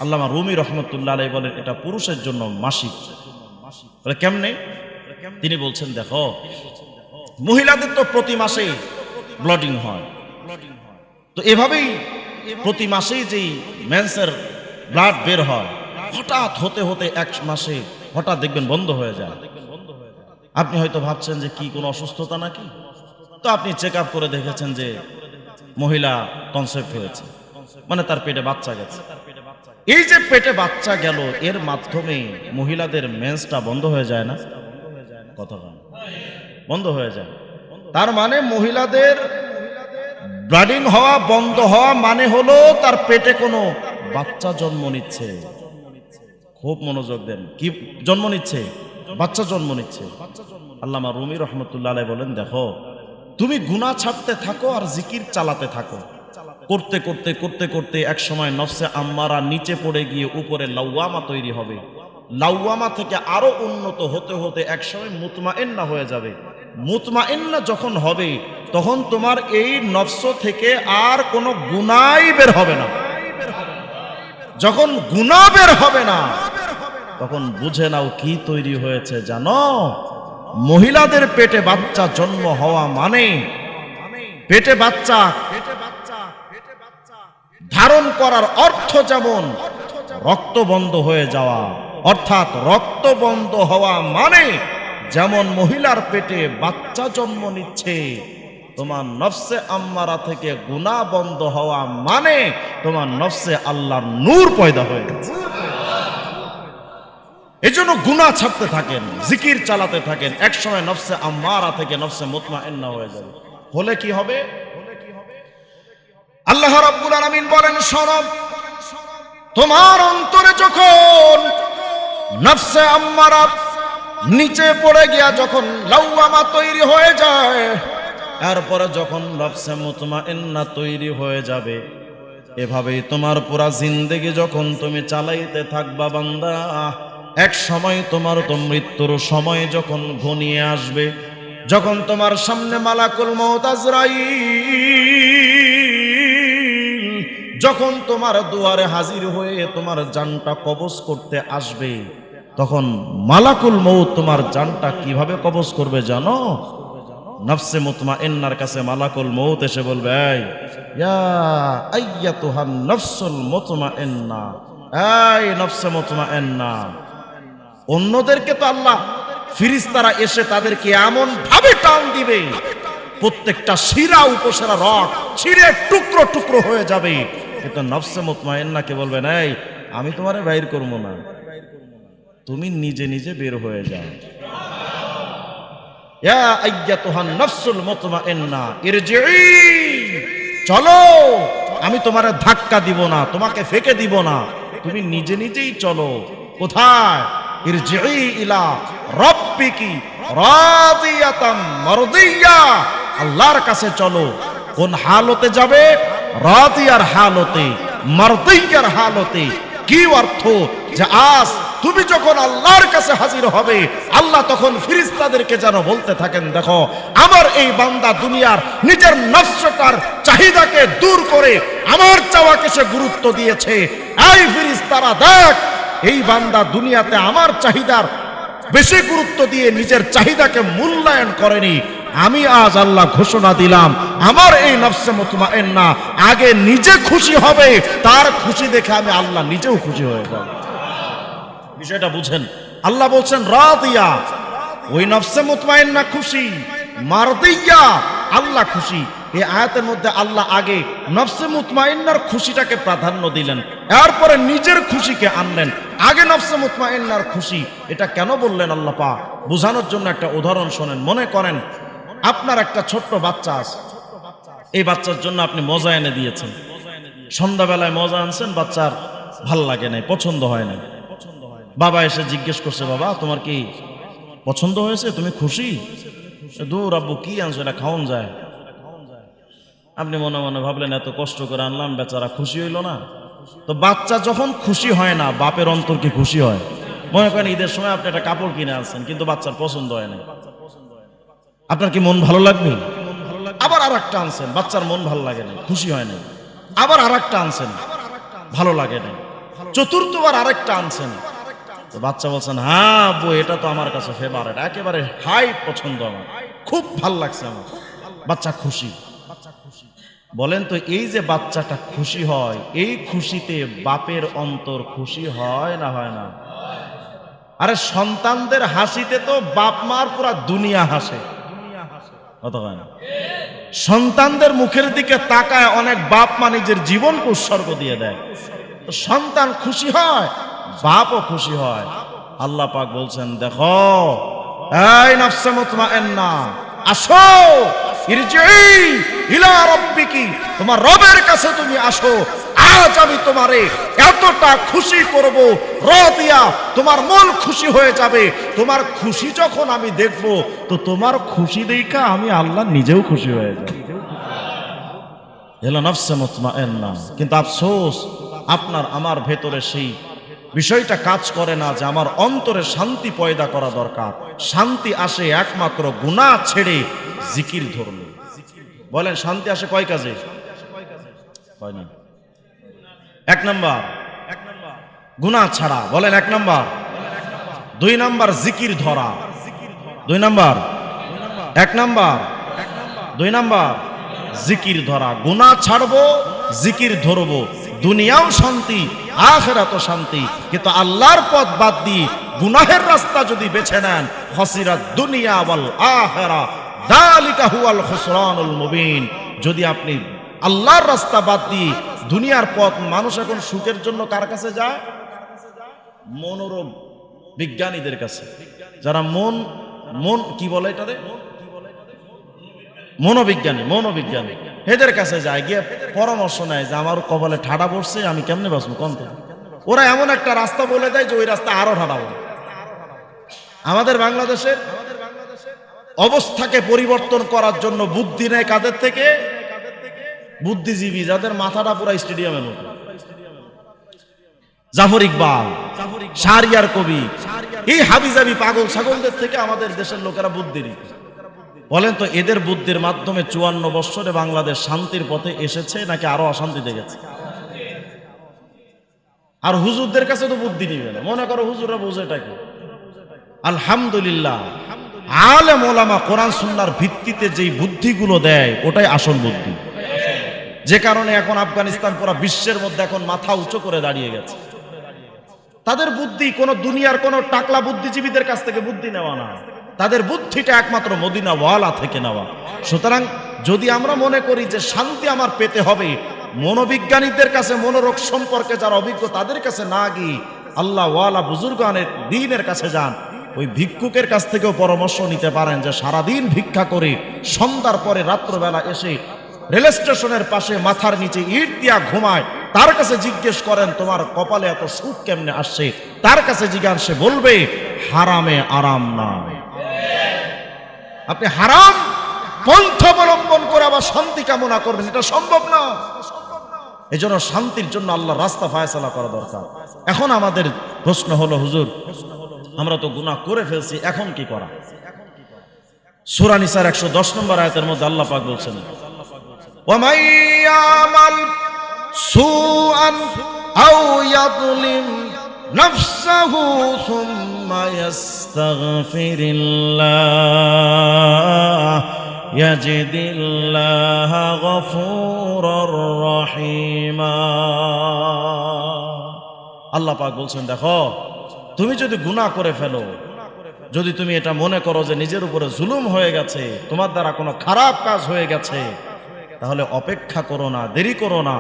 Speaker 1: আল্লামা রুমি রহমতুল্লাহ আলাইহি বলেন এটা পুরুষের জন্য মাসিক। কেমনে? তিনি বলছেন, দেখো, মহিলাদের তো প্রতি মাসে ব্লিডিং হয়, তো এভাবেই প্রতি মাসেই যেই মেন্সের ব্লাড বের হয়, হঠাৎ হতে হতে এক মাসে হঠাৎ দেখবেন বন্ধ হয়ে যায়। আপনি হয়তো ভাবছেন যে কি কোনো অসুস্থতা নাকি, তো আপনি চেক আপ করে দেখেছেন যে মহিলা কনসেপ্ট হয়েছে, মানে তার পেটে বাচ্চা গেছে। এই যে পেটে বাচ্চা গেল, এর মাধ্যমে মহিলাদের মেন্সটা বন্ধ হয়ে যায় না? কথা বন্ধ হয়ে যায়। তার মানে মহিলাদের ব্লিডিং হওয়া বন্ধ হওয়া মানে হলো তার পেটে কোনো বাচ্চা জন্ম নিচ্ছে। খুব মনোযোগ দেন, কি জন্ম নিচ্ছে? বাচ্চা জন্ম নিচ্ছে। আল্লামা রুমি রহমতুল্লাহ আলাইহি বলেন, দেখো তুমি গুনাহ ছাড়তে থাকো আর জিকির চালাতে থাকো, করতে করতে করতে করতে এক সময় নফসে আম্মারা নিচে পড়ে গিয়ে উপরে লাওয়ামা তৈরি হবে। লাওয়ামা থেকে আরো উন্নত হতে হতে এক সময় মুতমাইন্না হয়ে যাবে। মুতমাইন্না যখন হবে তখন তোমার এই নফস থেকে আর কোনো গুনাহই বের হবে না। যখন গুনাহ বের হবে না তখন বুঝে নাও কি তৈরি হয়েছে জানো? মহিলাদের পেটে বাচ্চা জন্ম হওয়া মানে পেটে বাচ্চা ধারণ করার অর্থ যেমন রক্ত বন্ধ হয়ে যাওয়া, অর্থাৎ রক্ত বন্ধ হওয়া মানে যেমন মহিলার পেটে বাচ্চা জন্ম নিচ্ছে, তোমার নফসে আম্মারা থেকে গুনাহ বন্ধ হওয়া মানে তোমার নফসে আল্লাহর নূর পয়দা হয়ে গেছে। এজন্য গুনাহ ছাড়তে থাকেন, জিকির চালাতে থাকেন, এক সময় নফসে আম্মারা থেকে নফসে মুতমাইন্না হয়ে যাবে। হলে কি হবে? আল্লাহ রাব্বুল আলামিন বলেন, শোনো, তোমার অন্তরে যখন নফসে আম্মারা নিচে পড়ে গিয়া যখন লাওয়ামা তৈরি হয়ে যায়, এরপরে যখন নফসে মুতমাইন্না তৈরি হয়ে যাবে, এভাবেই তোমার পুরা জিন্দেগি যখন তুমি চালাইতে থাকবা বান্দা, এক সময় তোমার তো মৃত্যুর সময় যখন ঘনিয়ে আসবে, যখন তোমার সামনে মালাকুল মউত আজরাইল যখন তোমার দুয়ারে হাজির হয়ে তোমার জানটা কবজ করতে আসবে, তখন মালাকুল মউত তোমার জানটা কিভাবে কবজ করবে জানো? নফসে মুতমাইন্নার কাছে মালাকুল মউত এসে বলবে, এই ইয়া আইয়াতুহান নফসুল মুতমাইন্না, এই নফসে মুতমাইন্না। অন্যদেরকে তো আল্লাহ ফেরেশতারা এসে তাদেরকে এমন ভাবে টান দিবে, প্রত্যেকটা শিরা উপশিরা রক ছিঁড়ে টুকরো টুকরো হয়ে যাবে, কিন্তু নফসে মুতমাইন্নাকে বলবেন, এই আমি তোমারে বাইর করব না, তুমি নিজে নিজে বের হয়ে যাও। ইয়া আইয়াতুহান নফসুল মুতমাইন্না ইরজিই, চলো, আমি তোমারে ধাক্কা দিব না, তোমাকে ফেকে দিব না, তুমি নিজে নিজেই চলো। কোথায়? ইরজিই ইলা রাব্বিকি রাদিয়াতাম মারদিয়া, আল্লাহর কাছে চলো। কোন হালতে যাবে? রাদিয়ার হালতে, মারদিয়ার হালতে। কি অর্থ? যে আজ তুমি যখন আল্লাহর কাছে হাজির হবে, আল্লাহ তখন ফেরেশতাদেরকে যেন বলতে থাকেন, দেখো আমার এই বান্দা দুনিয়ার নিজের নফসটার চাহিদাকে দূর করে আমার চাওয়াকে সে গুরুত্ব দিয়েছে। এই ফেরেশতারা দেখ, এই বান্দা দুনিয়াতে আমার চাহিদার বেশি গুরুত্ব দিয়ে নিজের চাহিদাকে মূল্যায়ন করেনি। আমি আজ আল্লাহ ঘোষণা দিলাম, আমার এই নফসে মুতমাইন্না আগে নিজে খুশি হবে, তার খুশি দেখে আমি আল্লাহ নিজেও খুশি হয়ে যাব। বিষয়টা বুঝেন। আল্লাহ বলছেন রাদিয়া, ওই নফসে মুতমাইন্না খুশি, মারদিয়া আল্লাহ খুশি। এই আয়াতের মধ্যে আল্লাহ আগে নফসে মুতমাইন্নার খুশিটাকে প্রাধান্য দিলেন, এরপরে নিজের খুশিকে আনলেন। আগে নফসে মুতমাইন্নার খুশি, এটা কেন বললেন আল্লাহ পাক? বোঝানোর জন্য একটা উদাহরণ শোনেন। মনে করেন আপনার একটা ছোট্ট বাচ্চা আছে, এই বাচ্চার জন্য আপনি মজা এনে দিয়েছেন, সন্ধ্যাবেলায় মজা আনছেন, বাচ্চার ভাল লাগে নাই, পছন্দ হয় না। বাবা এসে জিজ্ঞেস করছে, বাবা তোমার কি পছন্দ হয়েছে, তুমি খুশি? দূর আব্বু, কি আনছো, এটা খাওন যায়? আপনি মনে মনে ভাবলেন এত কষ্ট করে আনলাম, বেচারা খুশি হইল না। তো বাচ্চা যখন খুশি হয় না, বাপের অন্তর কি খুশি হয়? মনে করেন ঈদের সময় আপনি একটা কাপড় কিনে আনছেন, কিন্তু বাচ্চার পছন্দ হয় না, আপনার কি মন ভালো লাগবে? আবার আর একটা আনছেন, বাচ্চার মন ভালো লাগে না, খুশি হয় না। আবার আর একটা আনছেন, ভালো লাগে না। চতুর্থবার আরেকটা আনছেন, তো বাচ্চা বলছেন, হ্যাঁ আব্বু এটা তো আমার কাছে ফেভারিট, একেবারে হাই পছন্দ, আমার খুব ভাল লাগছে, আমার। বাচ্চা খুশি। বলেন তো এই যে বাচ্চাটা খুশি হয়, এই খুশিতে বাপের অন্তর খুশি হয় না হয় না? আরে সন্তানদের হাসিতে তো বাপ মার পুরা দুনিয়া হাসে, কথা হয় না? সন্তানদের মুখের দিকে তাকায় অনেক বাপ মা নিজের জীবনকে উৎসর্গ দিয়ে দেয়। তো সন্তান খুশি হয়, বাপও খুশি হয়। আল্লাহ পাক বলছেন, দেখো এই নাফসে মুতমাইন্না, আসো, ইরজিই ইলা রাব্বিকি, তোমার রবের কাছে তুমি আসো। আজ আমি তোমারে এতটা খুশি করব, রাদিয়া, তোমার মন খুশি হয়ে যাবে। তোমার খুশি যখন আমি দেখব, তো তোমার খুশি দেখা আমি আল্লাহ নিজেও খুশি হয়ে যাব। এলা নাফসে মুতমাইন্না। কিন্তু আফসোস, আপনার আমার ভেতরে সেই বিষয়টা কাজ করে না যে আমার অন্তরে শান্তি পয়দা করা দরকার। শান্তি আসে একমাত্র গুনাহ ছেড়ে জিকির ধরলে। বলেন শান্তি আসে কয় কাজে? কয় না? এক নাম্বার গুনাহ ছাড়া, বলেন এক নাম্বার। দুই নাম্বার জিকির ধরা, দুই নাম্বার, এক নাম্বার, দুই নাম্বার জিকির ধরা। গুনাহ ছাড়বো, জিকির ধরবো, দুনিয়াও শান্তি, আখিরাতও শান্তি। কিন্তু আল্লাহর পথ বাদ দিয়ে গুনাহের রাস্তা যদি বেছে নেন, খাসিরাত দুনিয়া ওয়াল আখিরা, যালিকা হুয়াল খুসরানুল মুবিন। যদি আপনি আল্লাহর রাস্তা বাদ দিয়ে দুনিয়ার পথ, মানুষ এখন সুখের জন্য কার কাছে যায়? মনোরোগ বিজ্ঞানীদের কাছে, যারা মন কি বলে এটারে, মনোবিজ্ঞানী এদের কাছে যায়, গিয়ে পরামর্শ নেয় যে আমার কপালে ঠাডা পড়ছে, আমি কেমনে বাঁচবো কোন? ওরা এমন একটা রাস্তা বলে দেয় যে ওই রাস্তা আরো ঠাডা পড়ে। আমাদের বাংলাদেশের অবস্থাকে পরিবর্তন করার জন্য বুদ্ধি নেয় কাদের থেকে? বুদ্ধিজীবী, যাদের মাথাটা পুরা স্টেডিয়ামের মতো। জাফর ইকবাল, শাহরিয়ার কবি, এই হাবিজাবি পাগল ছাগলদের থেকে আমাদের দেশের লোকেরা বুদ্ধি নিত। বলেন তো এদের বুদ্ধির মাধ্যমে 54 বছরে বাংলাদেশ শান্তির পথে এসেছে নাকি আরো অশান্তিতে গেছে? আর হুজুরদের কাছে তো বুদ্ধি নিবে না, মনে করো হুজুররা বোঝেটা কি? আলহামদুলিল্লাহ, আলেম ওলামা কোরআন সুন্নাহর ভিত্তিতে যেই বুদ্ধিগুলো দেয় ওটাই আসল বুদ্ধি। যে কারণে এখন আফগানিস্তান পুরো বিশ্বের মধ্যে এখন মাথা উঁচু করে দাঁড়িয়ে গেছে। তাদের বুদ্ধি কোন দুনিয়ার কোন টাকলা বুদ্ধিজীবীদের কাছ থেকে বুদ্ধি নেওয়া না, তাদের বুদ্ধিটা একমাত্র মদিনা ওয়ালা থেকে নেওয়া। সুতরাং যদি আমরা মনে করি যে শান্তি আমার পেতে হবে, মনোবিজ্ঞানীদের কাছে, মনোরোগ সম্পর্কে যারা অভিজ্ঞ তাদের কাছে না গিয়ে আল্লাহ ওয়ালা বুজুর্গানের দ্বীনের কাছে যান। ওই ভিক্ষুকের কাছ থেকেও পরামর্শ নিতে পারেন যে সারাদিন ভিক্ষা করে সন্ধ্যার পরে রাত্রবেলা এসে রেল স্টেশনের পাশে মাথার নিচে ইট দিয়া ঘুমায়, তার কাছে জিজ্ঞেস করেন তোমার কপালে এত সুখ কেমনে আসছে। তার কাছে জিজ্ঞাসা, সে বলবে হারামে আরাম না। আপনি হারাম পন্থ অবলম্বন করে আবার শান্তি কামনা করবেন, এটা সম্ভব না। এজন্য শান্তির জন্য আল্লাহর রাস্তা ফায়সালা করা দরকার। এখন আমাদের প্রশ্ন হলো, হুজুর আমরা তো গুনাহ করে ফেলছি, এখন কি করা? সূরা নিসার 110 নম্বর আয়াতের মধ্যে আল্লাহ পাক বলছেন, وَمَن يَعْمَلْ سُوءًا أَوْ يَظْلِمْ نَفْسَهُ ثُمَّ يَسْتَغْفِرِ اللَّهَ يَجِدِ اللَّهَ غَفُورًا رَّحِيمًا। আল্লাহ পাক বলছেন, দেখো তুমি যদি গুনাহ করে ফেলো, যদি তুমি এটা মনে করো যে নিজের উপরে জুলুম হয়ে গেছে, তোমার দ্বারা কোনো খারাপ কাজ হয়ে গেছে, তাহলে অপেক্ষা করো না, দেরি করো না।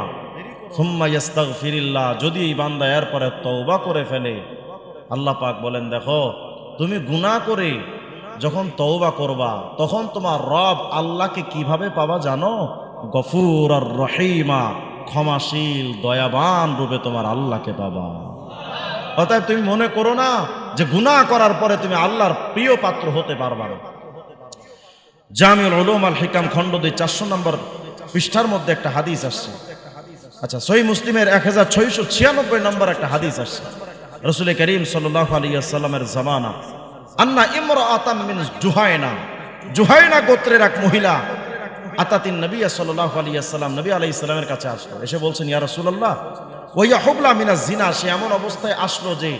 Speaker 1: সুম্মা ইস্তাগফিরিল্লাহ, যদি এই বান্দা এরপরে তওবা করে ফেলে, আল্লাহ পাক বলেন দেখো তুমি গুনাহ করে যখন তওবা করবা, তখন তোমার রব আল্লাহকে কিভাবে পাবা জানো? গফুর আর রহিমা, ক্ষমাশীল দয়াবান রূপে তোমার আল্লাহকে পাবা। অতএব তুমি মনে করো না যে গুনাহ করার পরে তুমি আল্লাহর প্রিয় পাত্র হতে পারবা না। জামিউল উলুম আল হিকাম খণ্ড 2 400 নম্বর পৃষ্ঠার মধ্যে একটা হাদিস আসছে। আচ্ছা, সহিহ মুসলিমের 1696 নম্বর একটা হাদিস আসছে। রাসূল করিম সাল্লাল্লাহু আলাইহি ওয়াসাল্লামের জামানা আন্না ইমরাআতাম মিন জুহাইনা গোত্রের এক মহিলা আতাতিন নবী সাল্লাল্লাহু আলাইহি ওয়াসাল্লাম, নবী আলাইহিস সালামের কাছে আসলো। এসে বলছেন, ইয়া রাসূলুল্লাহ ওয়া হুবলা মিনাজ জিনা, সে এমন অবস্থায় আসলো যে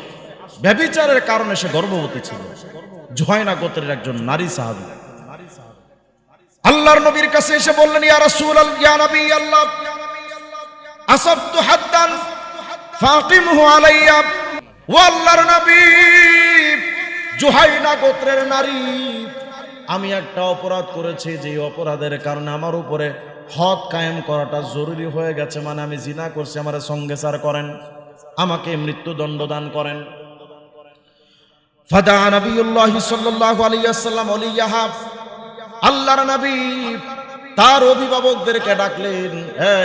Speaker 1: ব্যভিচারের কারণে সে গর্ভবতী ছিল। জুহাইনা গোত্রের একজন নারী সাহাবী। আল্লাহর নবীর কাছে এসে বললেন, ইয়া রাসূলুল্লাহ, ইয়া নবী আল্লাহ, আসাবতু হাদ্দান ফাকিমহু আলাইয়া। ও আল্লাহর নবী, জুহাইনা গোত্রের নারী, আমি একটা অপরাধ করেছি, যে অপরাধের কারণে আমার উপরে হদ কায়েম করাটা জরুরি হয়ে গেছে, মানে আমি জিনা করছি, আমার সঙ্গে সার করেন, আমাকে মৃত্যুদণ্ড দান করেন। ফাদা নবিয়ুল্লাহ সাল্লাল্লাহু আলাইহি ওয়াসাল্লাম ওলিয়াহা, আল্লাহর নবী তার অভিভাবকদেরকে ডাকলেন,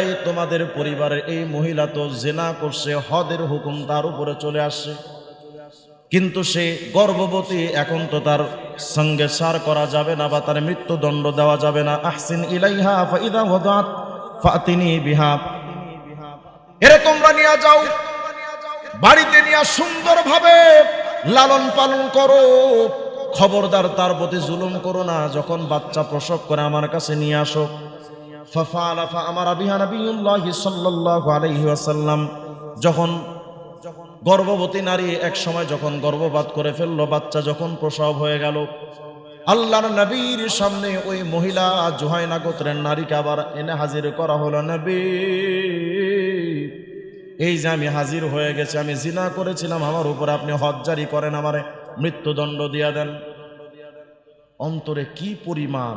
Speaker 1: এই তোমাদের পরিবারের এই মহিলা তো জিনা করছে, হদের হুকুম তার উপরে চলে আসছে, কিন্তু সে গর্ভবতী, এখন তো তার সঙ্গে সার করা যাবে না বা তার মৃত্যুদণ্ড দেওয়া যাবে না। আহসিন ইলাইহা ফাইদা ওয়াদাত ফাতিনি বিহা, এরে তোমরা নিয়ে যাও, বাড়িতে নিয়ে সুন্দরভাবে লালন পালন করো, খবরদার তার প্রতি জুলুম করো না, যখন বাচ্চা প্রসব করে আমার কাছে নিয়ে আসো। ফাফালা ফাআমারা বিহা নবিয়ুল্লাহ সাল্লাল্লাহু আলাইহি ওয়াসাল্লাম, যখন গর্ভবতী নারী এক সময় যখন গর্ভপাত করে ফেললো, বাচ্চা যখন প্রসব হয়ে গেল, আল্লাহর নবীর সামনে ওই মহিলা জুহাইনা গোত্রের নারীকে আবার এনে হাজির করা হলো। নবী, এই যে আমি হাজির হয়ে গেছি, আমি জিনা করেছিলাম, আমার উপরে আপনি হদ জারি করেন, আমারে মৃত্যুদণ্ড দিয়া দেন। অন্তরে কি পরিমাণ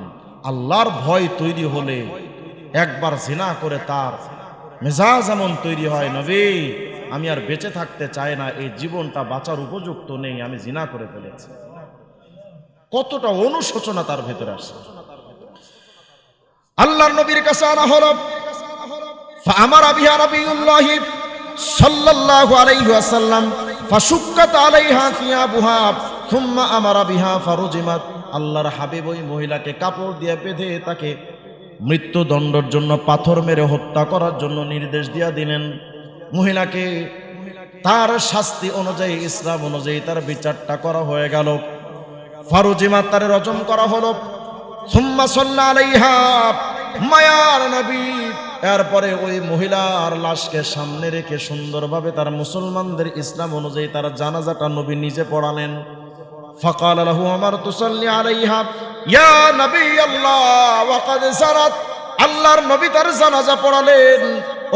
Speaker 1: আল্লাহর ভয় তৈরি হলে একবার জিনা করে তার মেজাজ এমন তৈরি হয়, নবী আমি আর বেঁচে থাকতে চাই না, এই জীবনটা বাঁচার উপযুক্ত নেই, আমি জিনা করে ফেলেছি। কতটা অনুশোচনা তার ভেতরে আসে। আল্লাহর নবীর কাছে আনা হলো, ফাআমারা বিহা নবিয়ুল্লাহ সাল্লাল্লাহু আলাইহি ওয়াসাল্লাম ফাশুক্কাত আলাইহা সিয়াবুহা সুম্মা আমারা বিহা ফারুজিমাত। আল্লাহর হাবিব ওই মহিলাকে কাপড় দিয়ে বেঁধে তাকে মৃত্যুদণ্ডের জন্য পাথর মেরে হত্যা করার জন্য নির্দেশ দিয়া দিলেন। মহিলাকে তার শাস্তি অনুযায়ী, ইসলাম অনুযায়ী তার বিচারটা করা হয়ে গেল। ফারুজিমাত তারে রজম করা হলো। সুম্মা সাল্লা আলাইহা, মায়ার নবী এরপরে ওই মহিলার লাশকে সামনে রেখে সুন্দরভাবে তার মুসলমানদের ইসলাম অনুযায়ী তার জানাজাটা নবী নিজে পড়ালেন। ফাকাল লাহু আমার তুসাল্লি আলাইহা ইয়া নবী আল্লাহ ওয়া ক্বাদ সারাত। আল্লাহর নবী তার জানাজা পড়ালেন।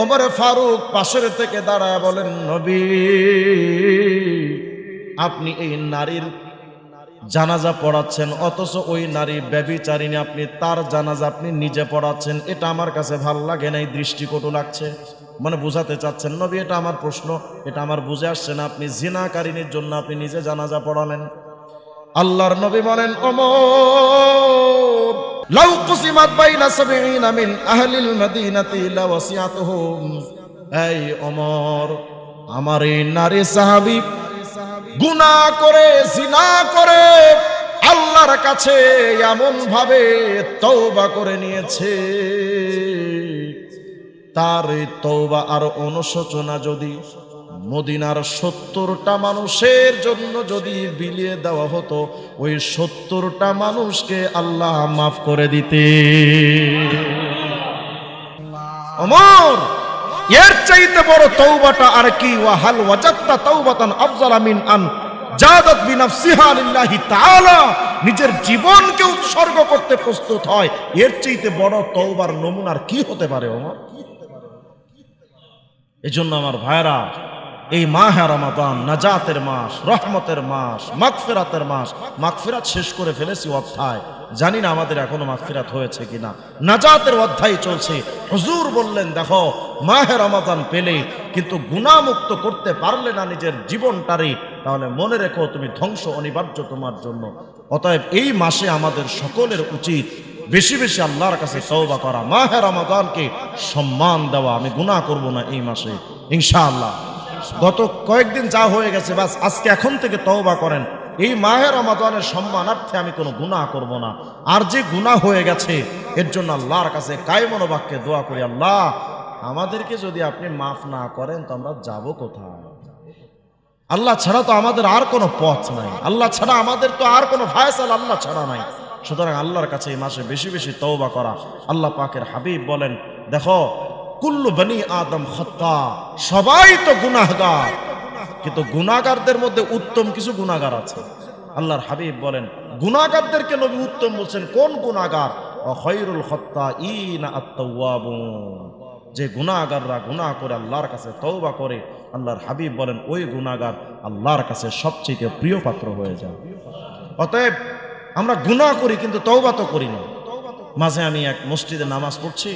Speaker 1: ওমর ফারুক পাশের থেকে দাঁড়ায় বলেন, নবী আপনি এই নারীর জানাজা পড়াচ্ছেন, অথচ ওই নারী ব্যভিচারিণী, আপনি তার জানাজা আপনি নিজে পড়াচ্ছেন, এটা আমার কাছে ভাল লাগে নাই, দৃষ্টিকটু লাগছে। মানে বুঝাতে চাচ্ছেন, নবী এটা আমার প্রশ্ন, এটা আমার বুঝে আসছে না, আপনি জিনাকারিনীর জন্য আপনি নিজে জানাজা পড়ালেন। আল্লাহর নবী বলেন, ওমর লাউ কুসিমাত বাইনা সাবঈনা মিন আহলিল মদিনাতি লাওয়াসিআতুহুম। এই ওমর, আমার এই নারী সাহাবী গুনাহ করে, জিনা করে আল্লাহর কাছে এমন ভাবে তওবা করে নিয়েছে, তার এই তওবা আর অনুশোচনা যদি মদিনার 70টা মানুষের জন্য যদি বিলিয়ে দেওয়া হতো, ওই 70টা মানুষকে আল্লাহ মাফ করে দিতে। ওমর, এর চাইতে বড় তওবাটা আর কি? ওয়া হাল ওয়াজাদতা তাওবাতান আফজালা মিন আন জাদাত বিনাফসিহা লিল্লাহি তাআলা, নিজের জীবনকে উৎসর্গ করতে প্রস্তুত হয়, এর চাইতে বড় তওবার নমুনার কি হতে পারে ওমর? এজন্য আমার ভাইরা, এই মাহে রমাদান নাজাতের মাস, রহমতের মাস, মাগফিরাতের মাস। মাগফিরাত শেষ করে ফেলেছি অধ্যায়, জানি না আমাদের এখনো মাগফিরাত হয়েছে কিনা। নাজাতের অধ্যায় চলছে। হুজুর বললেন, দেখো মাহে রমাদান পেলে কিন্তু গুনাহমুক্ত করতে পারলে না নিজের জীবনটারে, তাহলে মনে রেখো তুমি ধ্বংস অনিবার্য তোমার জন্য। অতএব এই মাসে আমাদের সকলের উচিত বেশি বেশি আল্লাহর কাছে তওবা করা, মাহে রমাদানকে সম্মান দেওয়া। আমি গুনাহ করব না এই মাসে ইনশাআল্লাহ। গত কয়েকদিন যা হয়ে গেছে, বাস আজকে এখন থেকে তওবা করেন, এই মাহে রমাদানের সম্মানার্থে আমি কোনো গুনাহ করব না। আর যে গুনাহ হয়ে গেছে এর জন্য আল্লাহর কাছে কায়মন বাক্যে দোয়া করি, আল্লাহ আমাদেরকে যদি আপনি মাফ না করেন তো আমরা যাব কোথায়? আল্লাহ ছাড়া তো আমাদের আর কোনো পথ নাই, আল্লাহ ছাড়া আমাদের তো আর কোনো ফায়সালা আল্লাহ ছাড়া নাই। সুতরাং আল্লাহর কাছে এই মাসে বেশি বেশি তওবা করা। আল্লাহ পাকের হাবিব বলেন, দেখো কুল্লু বনি আদম খাত্তা, সবাই তো গুনাহগার, কিন্তু গুনাহগারদের মধ্যে উত্তম কিছু গুনাহগার আছে। আল্লাহর হাবিব বলেন, গুনাহগারদেরকে নবী উত্তম বলছেন। কোন গুনাহগার? ওয়া খায়রুল খাত্তাঈনা আত-তাওয়াবুন। যে গুনাহগাররা গুনাহ করে আল্লাহর কাছে তওবা করে, আল্লাহর হাবিব বলেন ওই গুনাহগার আল্লাহর কাছে সবচেয়ে প্রিয় পাত্র হয়ে যায়। অতএব আমরা গুনাহ করি কিন্তু তওবা তো করি না। মাঝে আমি এক মসজিদে নামাজ পড়ছি,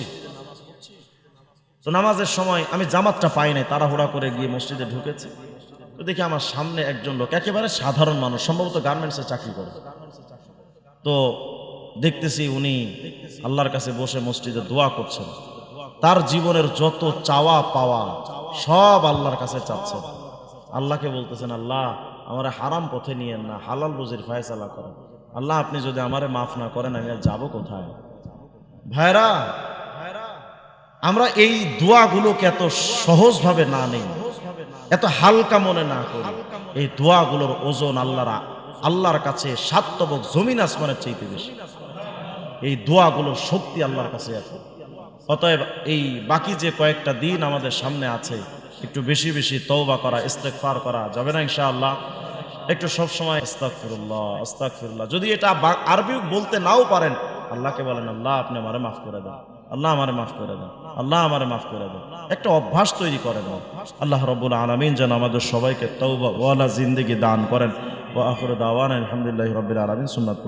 Speaker 1: তো নামাজের সময় আমি জামাতটা পাই নাই, তাড়াহুড়া করে গিয়ে মসজিদে ঢুকেছি। তো দেখি আমার সামনে একজন লোক, একেবারে সাধারণ মানুষ, সম্ভবত গার্মেন্টসে চাকরি করে। তো দেখতেছি উনি আল্লাহর কাছে বসে মসজিদে দোয়া করছেন। তার জীবনের যত চাওয়া পাওয়া সব আল্লাহর কাছে চাচ্ছেন। আল্লাহকে বলতেছেন, আল্লাহ আমারে হারাম পথে নিয়েন না, হালাল রুজির ফয়সালা করেন। আল্লাহ আপনি যদি আমারে মাফ না করেন আমি আর যাবো কোথায়? ভাইরা, আমরা এই দোয়াগুলোকে এত সহজভাবে না নেই, এত হালকা মনে না করি। এই দোয়াগুলোর ওজন আল্লাহর কাছে সাতবক জমিন আসমানের চাইতে বেশি। এই দোয়াগুলোর শক্তি আল্লাহর কাছে আছে। অতএব এই বাকি যে কয়েকটা দিন আমাদের সামনে আছে, একটু বেশি বেশি তওবা করা, ইস্তেগফার করা যাবে না ইনশাআল্লাহ? একটু সবসময় আস্তাগফিরুল্লাহ আস্তাগফিরুল্লাহ। যদি এটা আরবি বলতে নাও পারেন, আল্লাহকে বলেন, আল্লাহ আপনি আমারে মাফ করে দেন, আল্লাহ আমারে মাফ করে দেন, আল্লাহ আমারে মাফ করে দেন। একটা অভ্যাস তৈরি করেন। আল্লাহ রাব্বুল আলামিন যেন আমাদের সবাইকে তওবা ওয়ালা জিন্দেগি দান করেন। ওয়া আখিরু দাওয়ানা আলহামদুলিল্লাহি রাব্বিল আলামিন। সুন্নাত